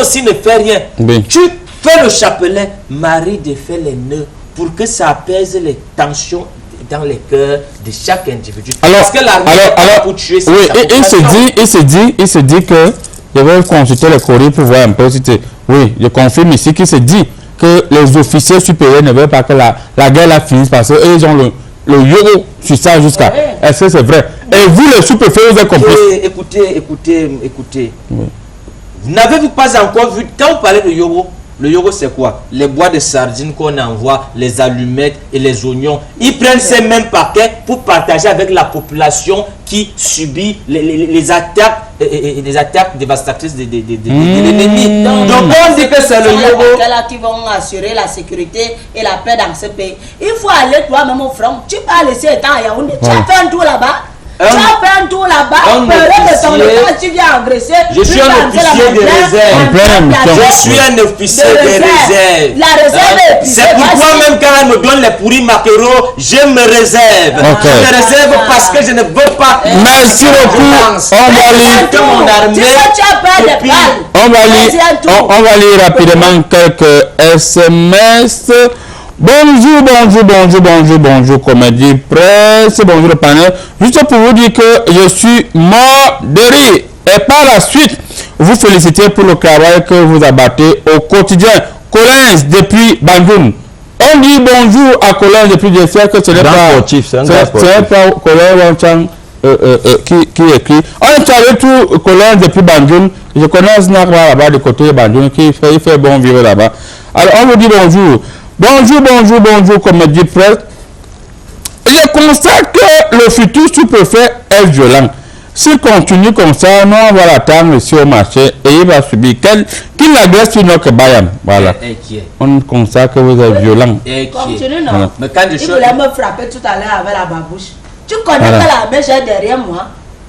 aussi ne fait rien, tu fais le chapelet, Marie défait les nœuds pour que ça apaise les tensions dans les cœurs de chaque individu. Parce que l'armée pour tuer, c'est il se dit que je vais consulter les courriers pour voir un peu si oui, je confirme ici qu'il se dit que les officiers supérieurs ne veulent pas que la guerre la finisse parce qu'ils ont le euro sur ça jusqu'à. Est-ce que c'est vrai? Et vous, les sous-préfets, vous êtes compris? Écoutez. Oui. N'avez-vous pas encore vu, quand vous parlez de euro, le euro c'est quoi? Les bois de sardines qu'on envoie, les allumettes et les oignons. Ils prennent ces mêmes paquets pour partager avec la population qui subit les attaques dévastatrices de l'ennemi. Donc on dit que c'est le euro qui vont assurer la sécurité et la paix dans ce pays. Il faut aller toi-même au front. Tu vas laisser étant à Yaoundé. Tu as fait un tour là-bas. Tu as fait un tour là-bas, tu viens agresser. Je suis un officier de réserve. Je suis un officier de réserve. La réserve est c'est pourquoi même quand elle me donne les pourris maquereaux, je me réserve. Je me réserve parce que je ne veux pas. Merci beaucoup. On va lire rapidement quelques SMS. Bonjour, Comédie Presse, bonjour le panel. Juste pour vous dire que je suis mort de rire. Et par la suite, vous félicitez pour le travail que vous abattez au quotidien. Collins depuis Banjul. On dit bonjour à Collins depuis des siècles que ce n'est pas Collins Wanchang qui écrit. On est avec tout Collins depuis Banjul. Je connais un snack là-bas du côté de Banjul qui fait bon vivre là-bas. Alors on vous dit bonjour. Bonjour, Comédie Presse. Je constate que le futur sous-préfet est violent. S'il continue comme ça, nous on va l'attendre ici au marché et il va subir qu'il agresse sur notre bayam. Voilà. On constate que vous êtes violent. Continue, non. Voilà. Mais quand il voulait me frapper tout à l'heure avec la babouche. Tu connais que la main j'ai derrière moi.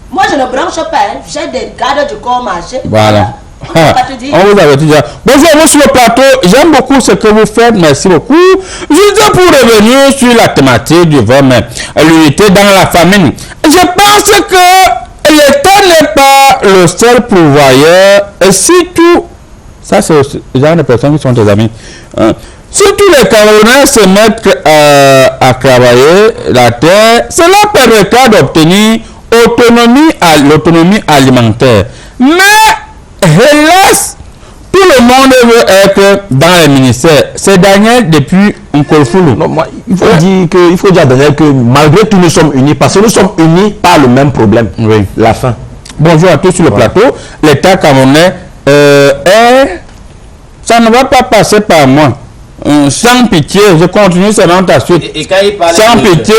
Moi je ne branche pas, j'ai des gardes du corps marché. Voilà. On vous avait dit. Bonjour, vous sur le plateau. J'aime beaucoup ce que vous faites. Merci beaucoup. Juste pour revenir sur la thématique du 20 mai, l'unité dans la famine. Je pense que l'État n'est pas le seul pourvoyeur. Et si tout, ça c'est le genre de personnes qui sont tes amis. Si si tous les Camerounais se mettent à travailler la terre, cela permettra d'obtenir l'autonomie alimentaire. Mais, hélas, tout le monde veut être dans les ministères. C'est Daniel depuis Nkolfoulou. Il faut dire à Daniel que malgré tout, nous sommes unis parce que nous sommes unis par le même problème. Oui. La faim. Bonjour à tous sur le plateau. L'État camerounais ça ne va pas passer par moi. Sans pitié, je continue selon ta suite. Sans pitié,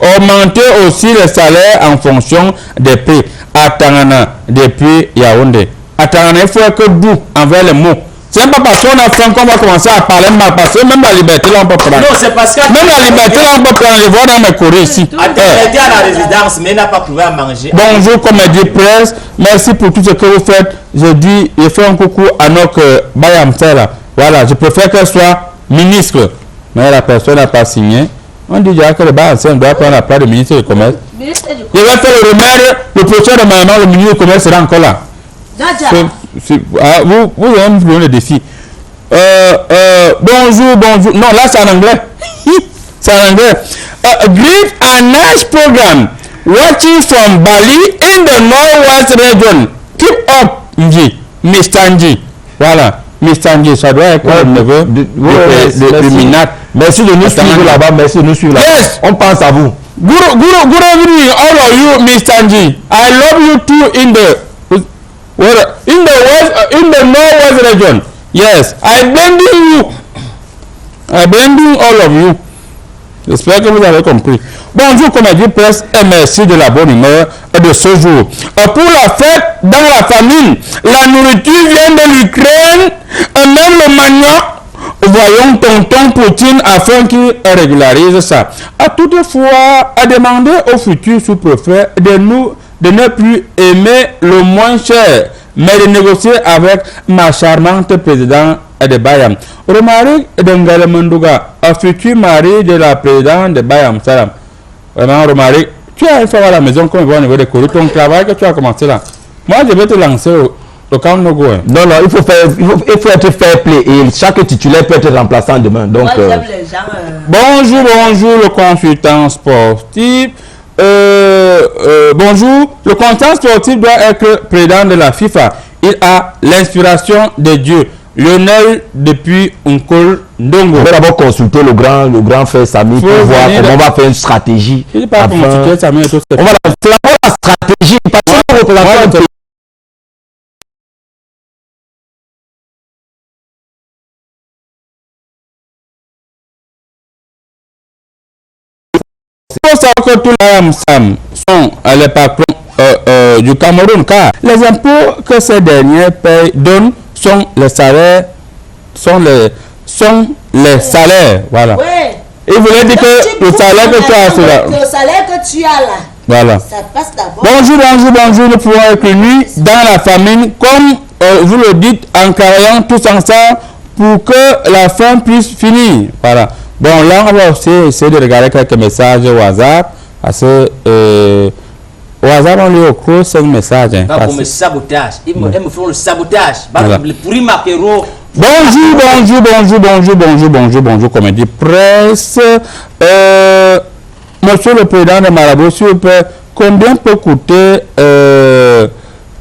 augmenter aussi les salaires en fonction des prix. À Tangana, depuis Yaoundé. À Tangana, il faut être doux envers les mots. C'est pas parce qu'on a faim qu'on va commencer à parler mal. Parce que même la liberté, là, on peut prendre. Non, c'est parce que... Même la liberté, là, on peut prendre. Je vois dans mes courriers ici. À la résidence, mais n'a pas trouvé à manger. Bonjour, comédie presse. Merci pour tout ce que vous faites. Je fais un coucou à notre Bayam Sela. Voilà, je préfère qu'elle soit ministre. Mais la personne n'a pas signé. On dit déjà que le Bayam Sela doit prendre la place de ministre du Commerce. Je vais faire le remède. Le prochain de ma maman, le ministre du Commerce sera encore là. Vous avez même le défi. Bonjour. Non, là c'est en anglais. C'est en anglais. Great and nice program. Watching from Bali in the Northwest region. Keep up, Mr. Nji. Voilà. Mr. Nji, ça doit être le neveu de Minat. Merci de nous suivre là-bas. Merci de nous suivre là-bas. Yes. On pense à vous. Good evening, all of you, Mr. Nji. I love you too in the Northwest region. Yes, I blending all of you. J'espère que vous avez compris. Bonjour, comédie presse, et merci de la bonne humeur de ce jour. Pour la fête dans la famine, la nourriture vient de l'Ukraine, même le manioc. Voyons tonton Poutine afin qu'il régularise ça. Toutefois, a demandé au futur sous-préfet de ne plus aimer le moins cher, mais de négocier avec ma charmante présidente de Bayam. Romaric Dengalemandouga, futur mari de la présidente de Bayam Salam. Vraiment, Romaric, tu as fait à la maison comme il va au niveau des courriers, ton travail que tu as commencé là. Moi, je vais te lancer au camp no go. Non, il faut être fair play et chaque titulaire peut être remplaçant demain. Donc, moi, j'aime les gens. Bonjour, le consultant sportif. Bonjour, le consultant sportif doit être président de la FIFA. Il a l'inspiration de Dieu. Lionel depuis Nkol Ndongo. On va d'abord consulter le grand frère Samy pour voir comment on va faire une stratégie. On va lancer la stratégie. Il faut savoir que tous les Sam sont les patrons du Cameroun, car les impôts que ces derniers donnent sont les salaires, voilà. Oui. Il voulait dire que le salaire que tu as, c'est là. Le salaire que tu as là. Voilà. Ça passe d'abord. Bonjour, nous pouvons être unis dans la famine, comme vous le dites, en travaillant tous ensemble pour que la faim puisse finir. Voilà. Bon, là, on va aussi essayer de regarder quelques messages au hasard. Parce que au hasard, on lit au cours 5 messages. Pour me sabotage. Ils me font le sabotage. Voilà. Bonjour, comédie presse. Monsieur le président de Marabout, s'il vous plaît, combien peut coûter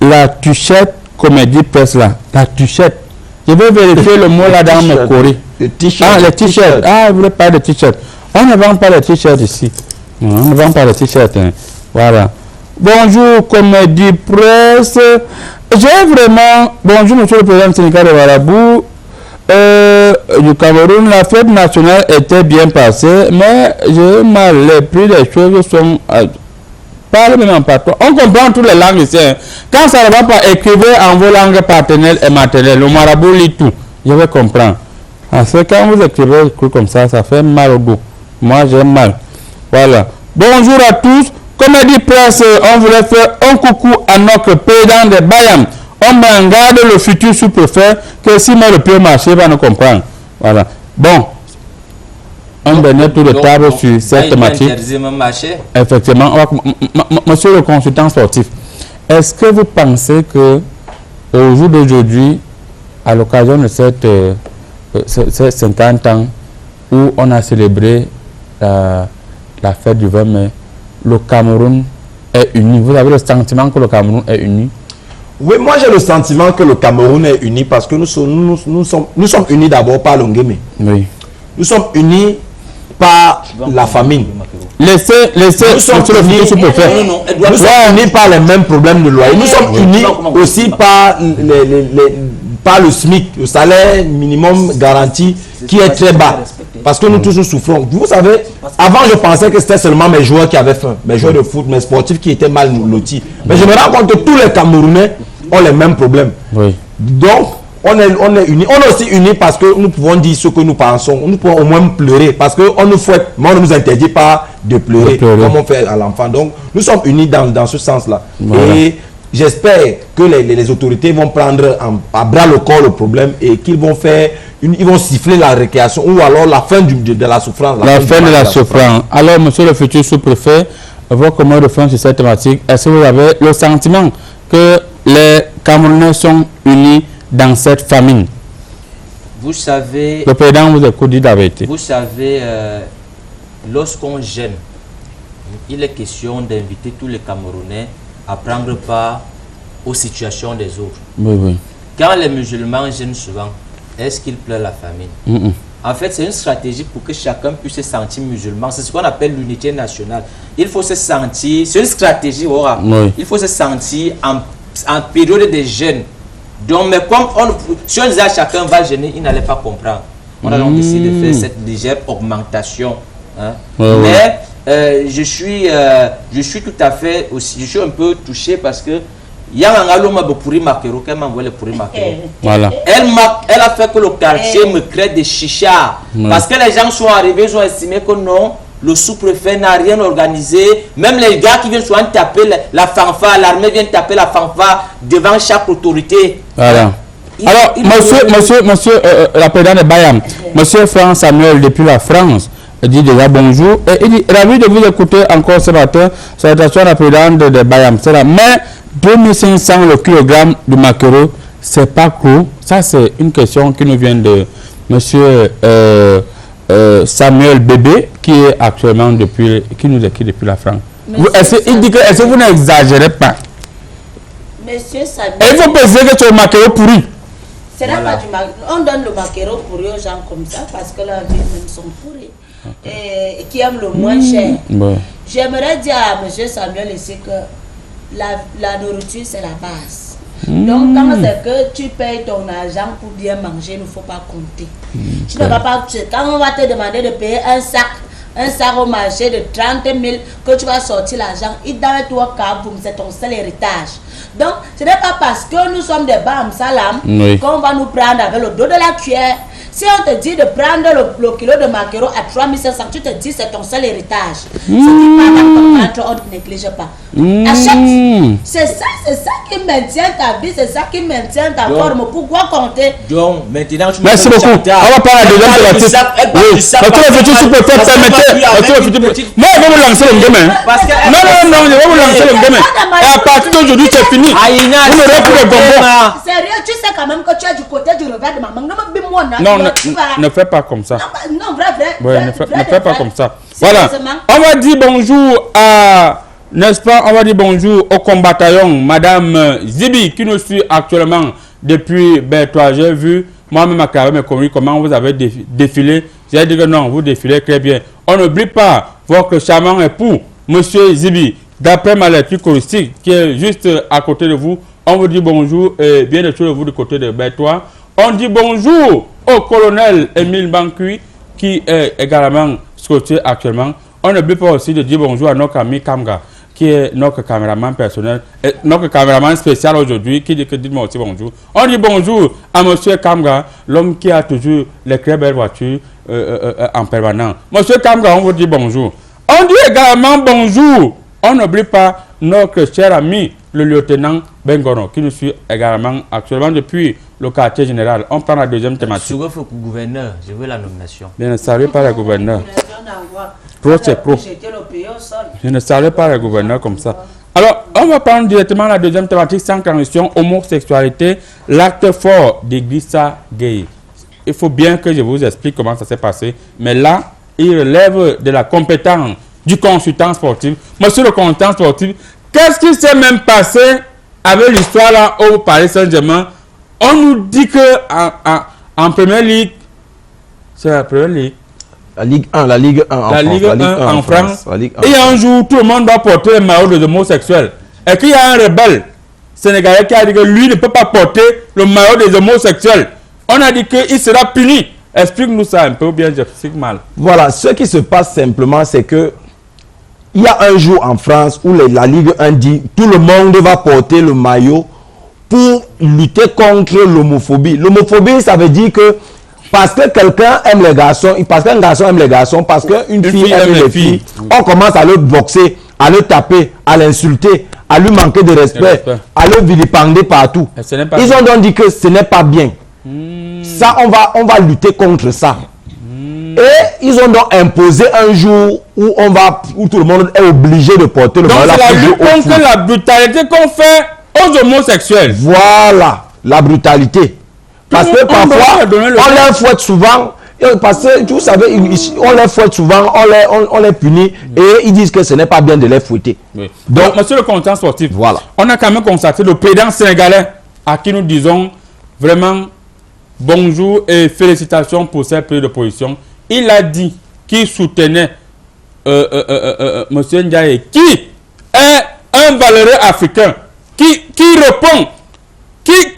la tuchette comédie presse là? La tuchette. Je vais vérifier le mot là dans mes courriers. Les t-shirts. Ah, les t-shirts. Ah, vous voulez pas de t-shirts. On ne vend pas les t-shirts ici. On ne vend pas les t-shirts. Hein. Voilà. Bonjour, comédie presse. J'ai vraiment... Bonjour, monsieur le président du syndicat de Marabout. Du Cameroun, la fête nationale était bien passée, mais j'ai mal. Les prix des choses sont... Parlez même pas toi. On comprend toutes les langues ici. Hein. Quand ça ne va pas, écrivez en vos langues paternelles et maternelles. Le marabout lit tout. Je vais comprendre. Parce que quand vous écrivez un truc comme ça fait mal au dos. Moi, j'ai mal. Voilà. Bonjour à tous. Comédie presse, on voulait faire un coucou à notre président de Bayam. On met en garde le futur sous-préfet que si le pied marché va nous comprendre. Voilà. Bon. On met tout de table sur cette thématique. Effectivement. Monsieur le consultant sportif, est-ce que vous pensez que au jour d'aujourd'hui, à l'occasion de cette 50 ans où on a célébré la fête du 20 mai, le Cameroun est uni. Vous avez le sentiment que le Cameroun est uni? Oui, moi j'ai le sentiment que le Cameroun est uni parce que nous sommes unis d'abord par l'Ongeme. Oui. Nous sommes unis par la famine. Laissez nous sommes unis par les mêmes problèmes de loyer. Nous sommes unis aussi par le SMIC, le salaire minimum garanti qui est très bas. Parce que nous tous nous souffrons. Vous savez, avant je pensais que c'était seulement mes joueurs qui avaient faim, mes joueurs de foot, mes sportifs qui étaient mal lotis. Mais je me rends compte que tous les Camerounais ont les mêmes problèmes. Oui. Donc, on est unis. On est aussi unis parce que nous pouvons dire ce que nous pensons. Nous pouvons au moins pleurer parce qu'on nous fouette, mais on ne nous interdit pas de pleurer comme on fait à l'enfant. Donc, nous sommes unis dans ce sens-là. Voilà. Et j'espère que les autorités vont prendre à bras le corps le problème et qu'ils vont faire, ils vont siffler la récréation ou alors la fin de la souffrance. La fin de la souffrance. Alors, monsieur le futur sous-préfet, votre mot de fin sur cette thématique, est-ce que vous avez le sentiment que les Camerounais sont unis dans cette famine? Vous savez... Le président vous écoute, dit la vérité. Vous savez, lorsqu'on gêne, il est question d'inviter tous les Camerounais à prendre part aux situations des autres. Oui, oui. Quand les musulmans gênent souvent, est-ce qu'ils pleurent la famine? En fait, c'est une stratégie pour que chacun puisse se sentir musulman. C'est ce qu'on appelle l'unité nationale. Il faut se sentir... C'est une stratégie, Aura. Oui. Il faut se sentir en période de jeûne. Donc, mais comme si on disait à chacun va jeûner, il n'allait pas comprendre. On a donc décidé de faire cette légère augmentation. Hein. Mais je suis tout à fait aussi, je suis un peu touché parce que voilà. Elle a fait que le quartier me crée des chichards. Parce que les gens sont arrivés, ils ont estimé que non, le sous-préfet n'a rien organisé. Même les gars qui viennent souvent taper la fanfare, l'armée vient taper la fanfare devant chaque autorité. Voilà. Alors, monsieur, la présidente de Bayam, monsieur Franck Samuel, depuis la France, dit déjà bonjour. Et il dit, ravi de vous écouter encore ce matin. Salutations à la présidente de Bayam. C'est là. Mais 2500 le kilogramme de maquereau, c'est pas court. Ça, c'est une question qui nous vient de monsieur Samuel Bébé, qui est actuellement qui nous écrit depuis la France. Il dit que, est-ce que vous n'exagérez pas? Monsieur Samuel. Et il faut penser que c'est le maquereau pourri. C'est là pas du maquereau. On donne le maquereau pourri aux gens comme ça parce que leurs vies même sont pourries. Et qui aiment le moins cher. J'aimerais dire à monsieur Samuel ici que la nourriture, c'est la base. Donc, quand c'est que tu payes ton argent pour bien manger, il ne faut pas compter. Tu ne vas pas, quand on va te demander de payer un sac au marché de 30 000, que tu vas sortir l'argent, il donne toi kaboum, c'est ton seul héritage. Donc, ce n'est pas parce que nous sommes des bam salam qu'on va nous prendre avec le dos de la cuillère. Si on te dit de prendre le kilo de maquereau à 3500, tu te dis c'est ton seul héritage. Ce qui part on ne néglige pas. Achète. C'est ça qui maintient ta vie, c'est ça qui maintient ta forme. Pourquoi compter? Donc, maintenant, tu merci beaucoup. On va parler de l'autre. Moi, je vais vous lancer le demain. Non, je vais vous lancer le demain. Et à partir d'aujourd'hui, c'est fini. Vous n'aurez plus de bonbons. Sérieux, tu sais quand même que tu es du côté du revers de maman. Non, ne fais pas comme ça. Non, vrai. Ne fais pas comme ça. Voilà. On va dire bonjour à, n'est-ce pas, on va dire bonjour au combattant, Madame Zibi, qui nous suit actuellement depuis Bertois. J'ai vu, moi-même à carrière, mes communes, comment vous avez défilé. J'ai dit que non, vous défilez très bien. On n'oublie pas votre charmant époux, Monsieur Zibi, d'après ma lecture touristique, qui est juste à côté de vous. On vous dit bonjour et bien sûr de vous du côté de Bertois. On dit bonjour au colonel Émile Bancui, qui est également scotché actuellement. On n'oublie pas aussi de dire bonjour à notre ami Kamga, qui est notre caméraman personnel, et notre caméraman spécial aujourd'hui, qui dit que dites-moi aussi bonjour. On dit bonjour à monsieur Kamga, l'homme qui a toujours les très belles voitures en permanence. Monsieur Kamga, on vous dit bonjour. On dit également bonjour. On n'oublie pas notre cher ami, le lieutenant Bengono, qui nous suit également actuellement depuis le quartier général. On prend la deuxième thématique. Sur le gouverneur, je veux la nomination. Je ne salue pas le gouverneur. Pro, c'est pro. Je ne salue pas le gouverneur comme ça. Alors, on va prendre directement la deuxième thématique sans transition, homosexualité, l'acte fort d'Idrissa Gueye. il faut bien que je vous explique comment ça s'est passé. Mais là, il relève de la compétence du consultant sportif. Monsieur le consultant sportif, qu'est-ce qui s'est même passé avec l'histoire là au Paris Saint-Germain? On nous dit que en Première Ligue, c'est la Première Ligue. La Ligue 1 en France. Et un jour, tout le monde va porter le maillot des homosexuels. Et qu'il y a un rebelle sénégalais qui a dit que lui ne peut pas porter le maillot des homosexuels. On a dit qu'il sera puni. Explique-nous ça un peu, ou bien j'explique mal. Voilà, ce qui se passe simplement, c'est que il y a un jour en France où la Ligue 1 dit tout le monde va porter le maillot pour lutter contre l'homophobie. L'homophobie, ça veut dire que parce que quelqu'un aime les garçons, parce qu'un garçon aime les garçons, parce qu'une fille aime les filles, on commence à le boxer, à le taper, à l'insulter, à lui manquer de respect, à le vilipender partout. Ils ont donc dit que ce n'est pas bien. Ça, on va lutter contre ça. Et ils ont donc imposé un jour où tout le monde est obligé de porter le maillot. Donc c'est la lutte contre la brutalité qu'on fait aux homosexuels. Voilà, la brutalité. Parce que parfois, on les fouette souvent, parce que vous savez, on les fouette souvent, on les punit, et ils disent que ce n'est pas bien de les fouetter. Oui. Donc, monsieur le consultant sportif, voilà. On a quand même constaté le président sénégalais à qui nous disons vraiment bonjour et félicitations pour cette prise de position. Il a dit qu'il soutenait monsieur Ndiaye, qui est un valeureux africain, qui répond, qui est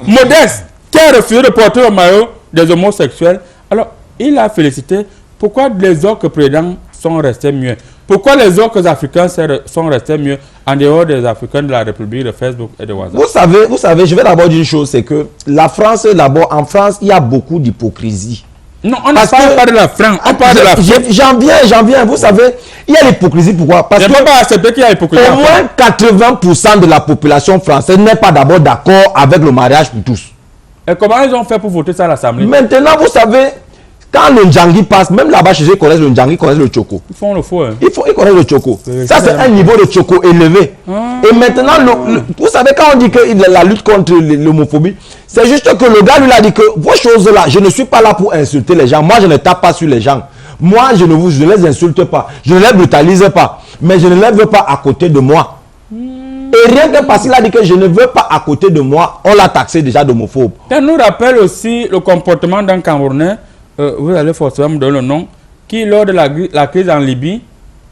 modeste, qui a refusé de porter le maillot des homosexuels. Alors, il a félicité. Pourquoi les autres présidents sont restés mieux? Pourquoi les autres Africains sont restés mieux en dehors des Africains de la République, de Facebook et de WhatsApp? Vous savez, je vais d'abord dire une chose, c'est que la France, d'abord, en France, il y a beaucoup d'hypocrisie. Non, on ne parle pas de la France, on parle de la France. J'en viens, vous savez, il y a l'hypocrisie, pourquoi? Parce je ne peux pas accepter qu'il y a l'hypocrisie. Au moins 80% de la population française n'est pas d'abord d'accord avec le mariage pour tous. Et comment ils ont fait pour voter ça à l'Assemblée? Maintenant, vous savez, quand le Ndjangi passe, même là-bas chez eux, ils connaissent le Ndjangi, ils connaissent le Choco. Ils font le faux. Hein. Ils connaissent le Choco. Ça, c'est un niveau de Choco élevé. Et maintenant, vous savez, quand on dit que la lutte contre l'homophobie, c'est juste que le gars lui a dit que vos choses-là, je ne suis pas là pour insulter les gens. Moi, je ne tape pas sur les gens. Moi, je ne les insulte pas. Je ne les brutalise pas. Mais je ne les veux pas à côté de moi. Et rien que parce qu'il a dit que je ne veux pas à côté de moi, on l'a taxé déjà d'homophobe. Ça nous rappelle aussi le comportement d'un Camerounais, vous allez forcément me donner le nom, qui lors de la crise en Libye,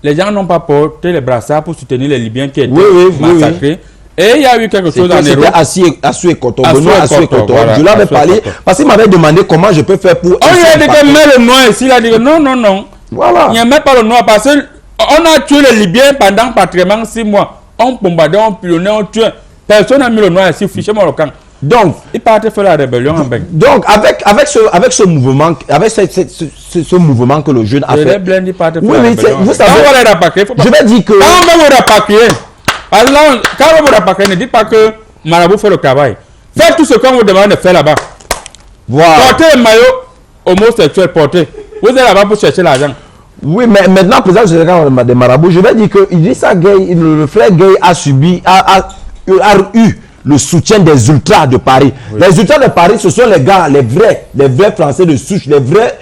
les gens n'ont pas porté les brassards pour soutenir les Libyens qui étaient massacrés. Et il y a eu quelque chose en Europe. C'était Assou Ekoto. Je lui avais parlé parce qu'il m'avait demandé comment je peux faire pour... On lui a dit que met le noir ici, il a dit que non. Voilà. Il n'y a même pas le noir parce qu'on a tué les Libyens pendant pratiquement 6 mois. On bombardait, on pilonnait, on tuait. Personne n'a mis le noir ici, fiché-moi le camp. Donc, il partait faire la rébellion en Beng. Donc, avec ce mouvement, avec ce mouvement que le jeune a fait. Vous savez, je vais dire que. Quand on va vous rapatrier, quand on va vous rapatrier, ne dites pas que Marabout fait le travail. Faites tout ce qu'on vous demande de faire là-bas. Voilà. Portez le maillot homosexuel, portez. Vous êtes là-bas pour chercher l'argent. Oui, mais maintenant, président de Marabout, je vais dire que Idrissa Gueye, le frère Gueye a eu le soutien des ultras de Paris. Oui. Les ultras de Paris, ce sont les gars, les vrais Français de souche, les vrais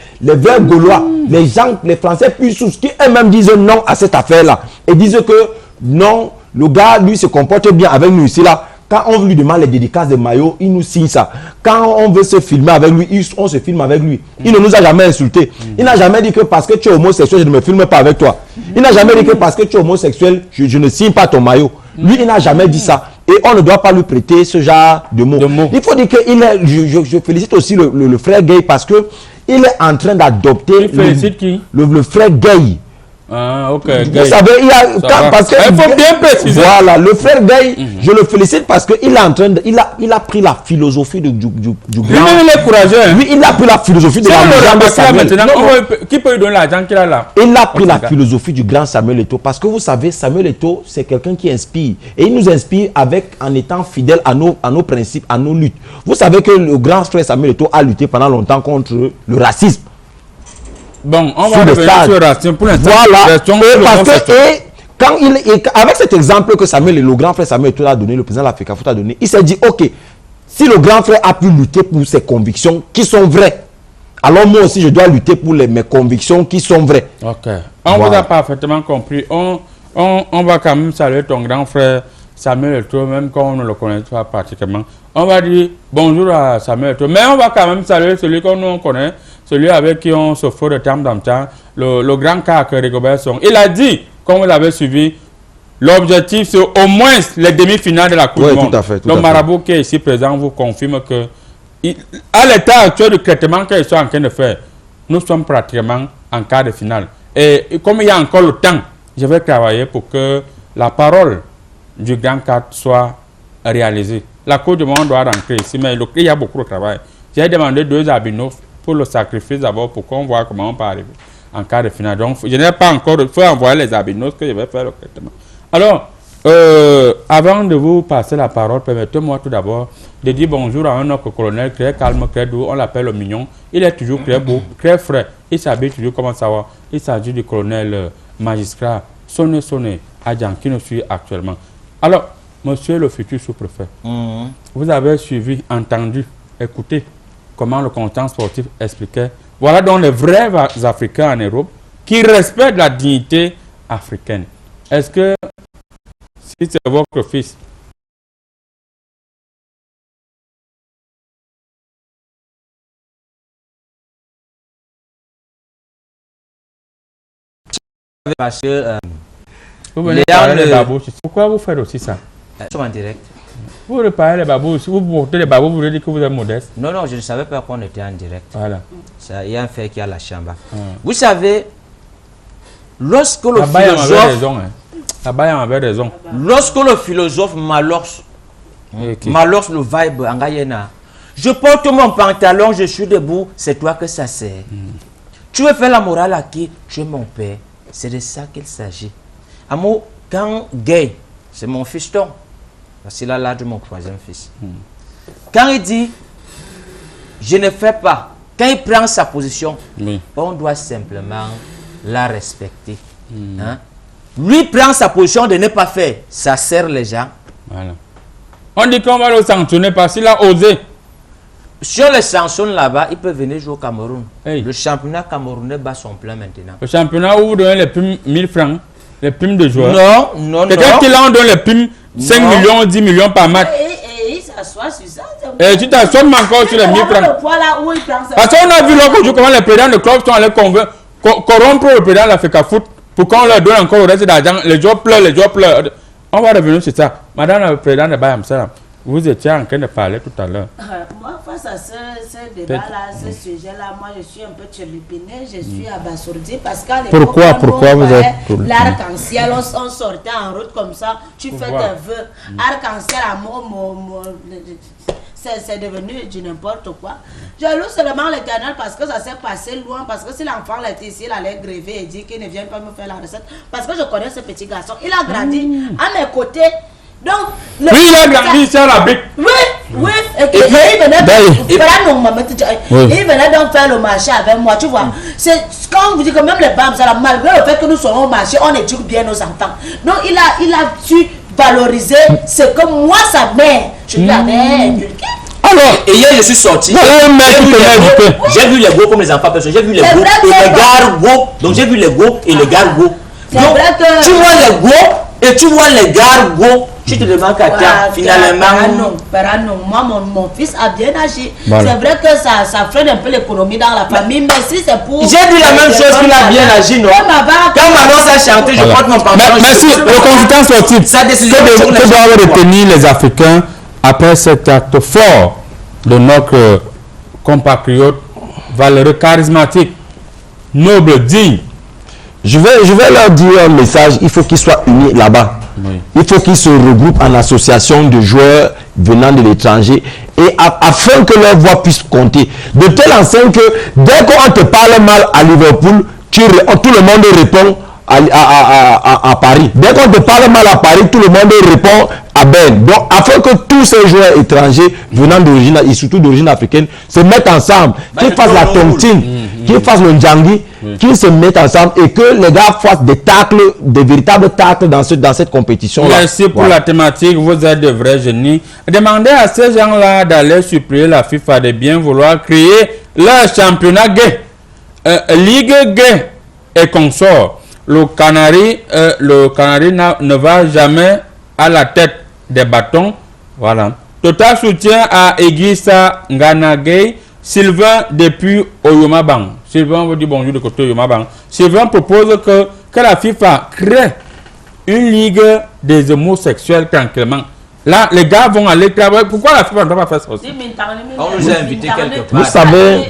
Gaulois, les Français plus souches qui eux-mêmes disent non à cette affaire-là. Et disent que non, le gars, lui, se comporte bien avec nous ici, là. Quand on lui demande les dédicaces de maillot, il nous signe ça. Quand on veut se filmer avec lui, on se filme avec lui. Il ne nous a jamais insulté. Il n'a jamais dit que parce que tu es homosexuel, je ne me filme pas avec toi. Il n'a jamais dit que parce que tu es homosexuel, je ne signe pas ton maillot. Lui, il n'a jamais dit ça. Et on ne doit pas lui prêter ce genre de mots. Il faut dire que je félicite aussi le frère Gueye parce que il est en train d'adopter le frère Gueye. Ah, ok. Vous savez, il faut bien préciser. Voilà, le frère Gueye, je le félicite parce qu'il est en train de, il a pris la philosophie du grand. Il est courageux. Lui, il a pris la philosophie de la de Samuel. Qui peut lui donner l'argent qu'il a là? Il a pris la philosophie du grand Samuel Eto'o parce que vous savez, Samuel Eto'o, c'est quelqu'un qui inspire. Et il nous inspire en étant fidèle à nos principes, à nos luttes. Vous savez que le grand frère Samuel Eto'o a lutté pendant longtemps contre le racisme. Bon, on va revenir sur le racisme pour l'instant. Voilà. Avec cet exemple que le grand frère Samuel Eto'o a donné, le président de l'Africa Foot a donné, il s'est dit, ok, Si le grand frère a pu lutter pour ses convictions qui sont vraies, alors moi aussi je dois lutter pour mes convictions qui sont vraies. Ok. On vous a parfaitement compris. On va quand même saluer ton grand frère Samuel Eto'o, même quand on ne le connaît pas pratiquement. On va dire bonjour à Samuel Eto'o, mais on va quand même saluer celui qu'on nous connaît, celui avec qui on se fait de temps en temps, le grand cas que Rigobert Song. Il a dit, comme vous l'avez suivi, l'objectif c'est au moins les demi-finales de la Coupe du Monde. Tout à fait, le marabout qui est ici présent vous confirme que, à l'état actuel du traitement qu'ils sont en train de faire, nous sommes pratiquement en quart de finale. Et comme il y a encore le temps, je vais travailler pour que la parole du grand cadre soit réalisée. La Coupe du Monde doit rentrer ici, mais il y a beaucoup de travail. J'ai demandé 2 abinofs pour le sacrifice d'abord, pour qu'on voit comment on peut arriver en quart de finale. Donc, je n'ai pas encore, il faut envoyer les abinofs que je vais faire le traitement. Alors, avant de vous passer la parole, permettez-moi tout d'abord de dire bonjour à un autre colonel très calme, très doux, on l'appelle le mignon. Il est toujours très beau, très frais. Il s'habille toujours comme ça. Il s'agit du colonel magistrat Soné Adjan qui nous suit actuellement. Alors, monsieur le futur sous-préfet, vous avez suivi, entendu, écouté comment le conseil sportif expliquait. Voilà donc les vrais Africains en Europe qui respectent la dignité africaine. Est-ce que si c'est votre fils, parce que vous venez parler les babous, pourquoi vous faites aussi ça? Nous sommes en direct. Vous reparlez les babous, si vous portez les babous, vous voulez dire que vous êtes modeste? Non, je ne savais pas qu'on était en direct. Voilà. Il y a un fait qui a la chambre. Vous savez, lorsque le philosophe Malors le vibe en Guyana, je porte mon pantalon, je suis debout, c'est toi que ça sert. Tu veux faire la morale à qui? Tu es mon père. C'est de ça qu'il s'agit. Amour, quand Gay, c'est mon fiston, parce qu'il a l'âge de mon 3e fils. Quand il dit, je ne fais pas, quand il prend sa position, on doit simplement la respecter. Hein? Lui prend sa position de ne pas faire, ça sert les gens. Voilà. On dit qu'on va le sanctionner parce qu'il a osé. Si on les sanctionne là-bas, il peut venir jouer au Cameroun. Le championnat camerounais bat son plein maintenant. Le championnat où vous donnez les primes 1000 francs, les primes de joueurs. Non. Peut-être qu'il en donne les primes 5 millions, 10 millions par match. Et il s'assoit sur ça. Et tu t'assois encore sur les 1000 francs. Parce qu'on a vu l'autre jour comment les présidents de club sont allés corrompre le président de l'Africa Foot pour qu'on leur donne encore le reste d'argent. Les joueurs pleurent, On va revenir sur ça. Madame la présidente de Bayam Salam, vous étiez en train de parler tout à l'heure. Moi, face à ce débat-là, ce sujet-là, moi, je suis un peu tchébipinée, je suis abasourdie parce qu'à l'époque, pourquoi vous êtes l'arc-en-ciel, on sortait en route comme ça, tu fais tes vœux. Arc-en-ciel, c'est devenu du n'importe quoi. Je loue seulement l'Éternel parce que ça s'est passé loin, parce que si l'enfant était ici, il allait gréver et dire qu'il ne vient pas me faire la recette. Parce que je connais ce petit garçon, il a grandi à mes côtés. Donc, il a grandi ici à la brique. Oui, et il venait donc faire le marché avec moi, tu vois. C'est quand on vous dit que même les BAM, malgré le fait que nous sommes au marché, on éduque bien nos enfants. Donc, il a su valoriser ce que moi, sa mère, je lui avais inculqué. Alors, et hier je suis sorti, j'ai vu les go comme les enfants, parce que j'ai vu les go et les gargots. Donc j'ai vu les go et les gargots. Donc tu vois les go et tu vois les gargots. Tu te demandes qu'à finalement. Moi, mon fils a bien agi. Voilà. C'est vrai que ça freine un peu l'économie dans la famille, mais si c'est pour. J'ai dit la même chose qu'il a bien agi, non? Quand Manon s'est chanté, je porte mon pantalon. Merci, le consultant sportif. Que doivent retenir les Africains après cet acte fort de notre compatriote valeureux, charismatique, noble, digne? Je vais leur dire un message, il faut qu'ils soient unis là-bas. Oui. Il faut qu'ils se regroupent en association de joueurs venant de l'étranger et afin que leur voix puisse compter. De telle enseigne que dès qu'on te parle mal à Liverpool, tout le monde répond à Paris. Dès qu'on te parle mal à Paris, tout le monde répond à Ben. Donc, afin que tous ces joueurs étrangers venant d'origine, et surtout d'origine africaine, se mettent ensemble, qu'ils fassent la tontine, qu'ils fassent le Ndjangi, qu'ils se mettent ensemble et que les gars fassent des tacles, des véritables tacles dans cette compétition-là. Merci pour la thématique, vous êtes de vrais génies. Demandez à ces gens-là d'aller supplier la FIFA de bien vouloir créer leur championnat gay, Ligue gay et consort. Le Canari ne va jamais à la tête des bâtons. Voilà. Total soutien à Egisa Nganagay, Sylvain depuis Oyomabang. Sylvain vous dit bonjour de côté Oyomabang. Sylvain propose que la FIFA crée une ligue des homosexuels tranquillement. Là, les gars vont aller travailler. Pourquoi la FIFA ne doit pas faire ça aussi? On nous a invités quelque part. Vous savez,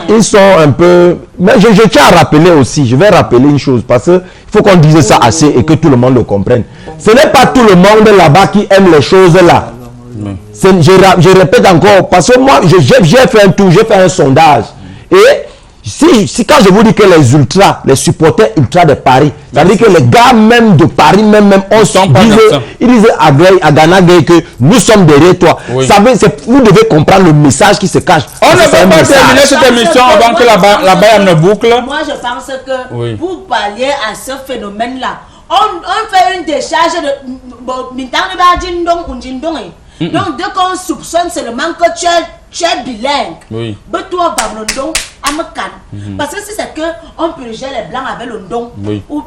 ils sont un peu... Mais je tiens à rappeler aussi, je vais rappeler une chose, parce qu'il faut qu'on dise ça assez et que tout le monde le comprenne. Ce n'est pas tout le monde là-bas qui aime les choses là. Je répète encore, parce que moi, j'ai fait un tour, j'ai fait un sondage. Et si quand je vous dis que les ultras, les supporters ultras de Paris, ça veut dire que les gars même de Paris, ils disent à Ghana Gay que nous sommes derrière toi. Oui. Vous devez comprendre le message qui se cache. On ne peut pas terminer cette émission avant que la balle ne boucle. Moi, je pense que pour pallier à ce phénomène-là, on fait une décharge de... Donc, dès qu'on soupçonne seulement que tu es bilingue, parce que si c'est qu'on purgeait les blancs avec le don, ou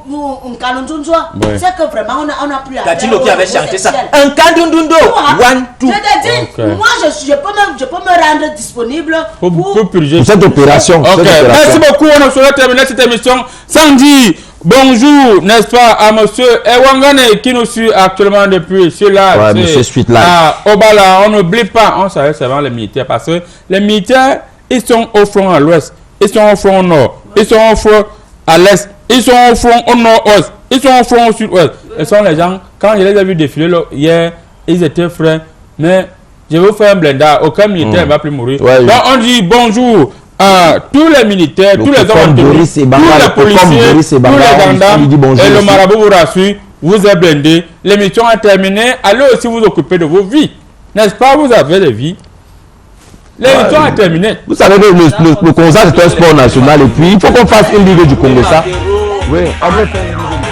un canondondo, c'est que vraiment on a plus à faire. Catino qui avait chanté ça. Un canondondo, one, two. Moi je peux me rendre disponible pour purger cette opération. Merci beaucoup, on a souhaité terminer cette émission sans dire bonjour, n'est-ce pas, à monsieur Ewangane qui nous suit actuellement depuis cela. Monsieur Suite là. Obala, on n'oublie pas, on savait seulement les militaires parce que les militaires, ils sont au front à l'ouest, ils sont au front au nord, ils sont au front à l'est, ils sont au front au nord-ouest, ils sont au front au sud-ouest. Ce sont les gens, quand je les ai vus défiler hier, ils étaient frais, mais je vais vous faire un blendage, aucun militaire ne va plus mourir. Donc on dit bonjour à tous les militaires, tous les hommes, tous les policiers, tous les gendarmes, et le marabout vous rassure, vous êtes blindés, l'émission est terminée, allez aussi vous occuper de vos vies. N'est-ce pas, vous avez des vies. L'émission est terminée. Vous savez que le Congo c'est un sport national et puis il faut qu'on fasse une ligue du Congo ça. Oui, on va faire une ligue.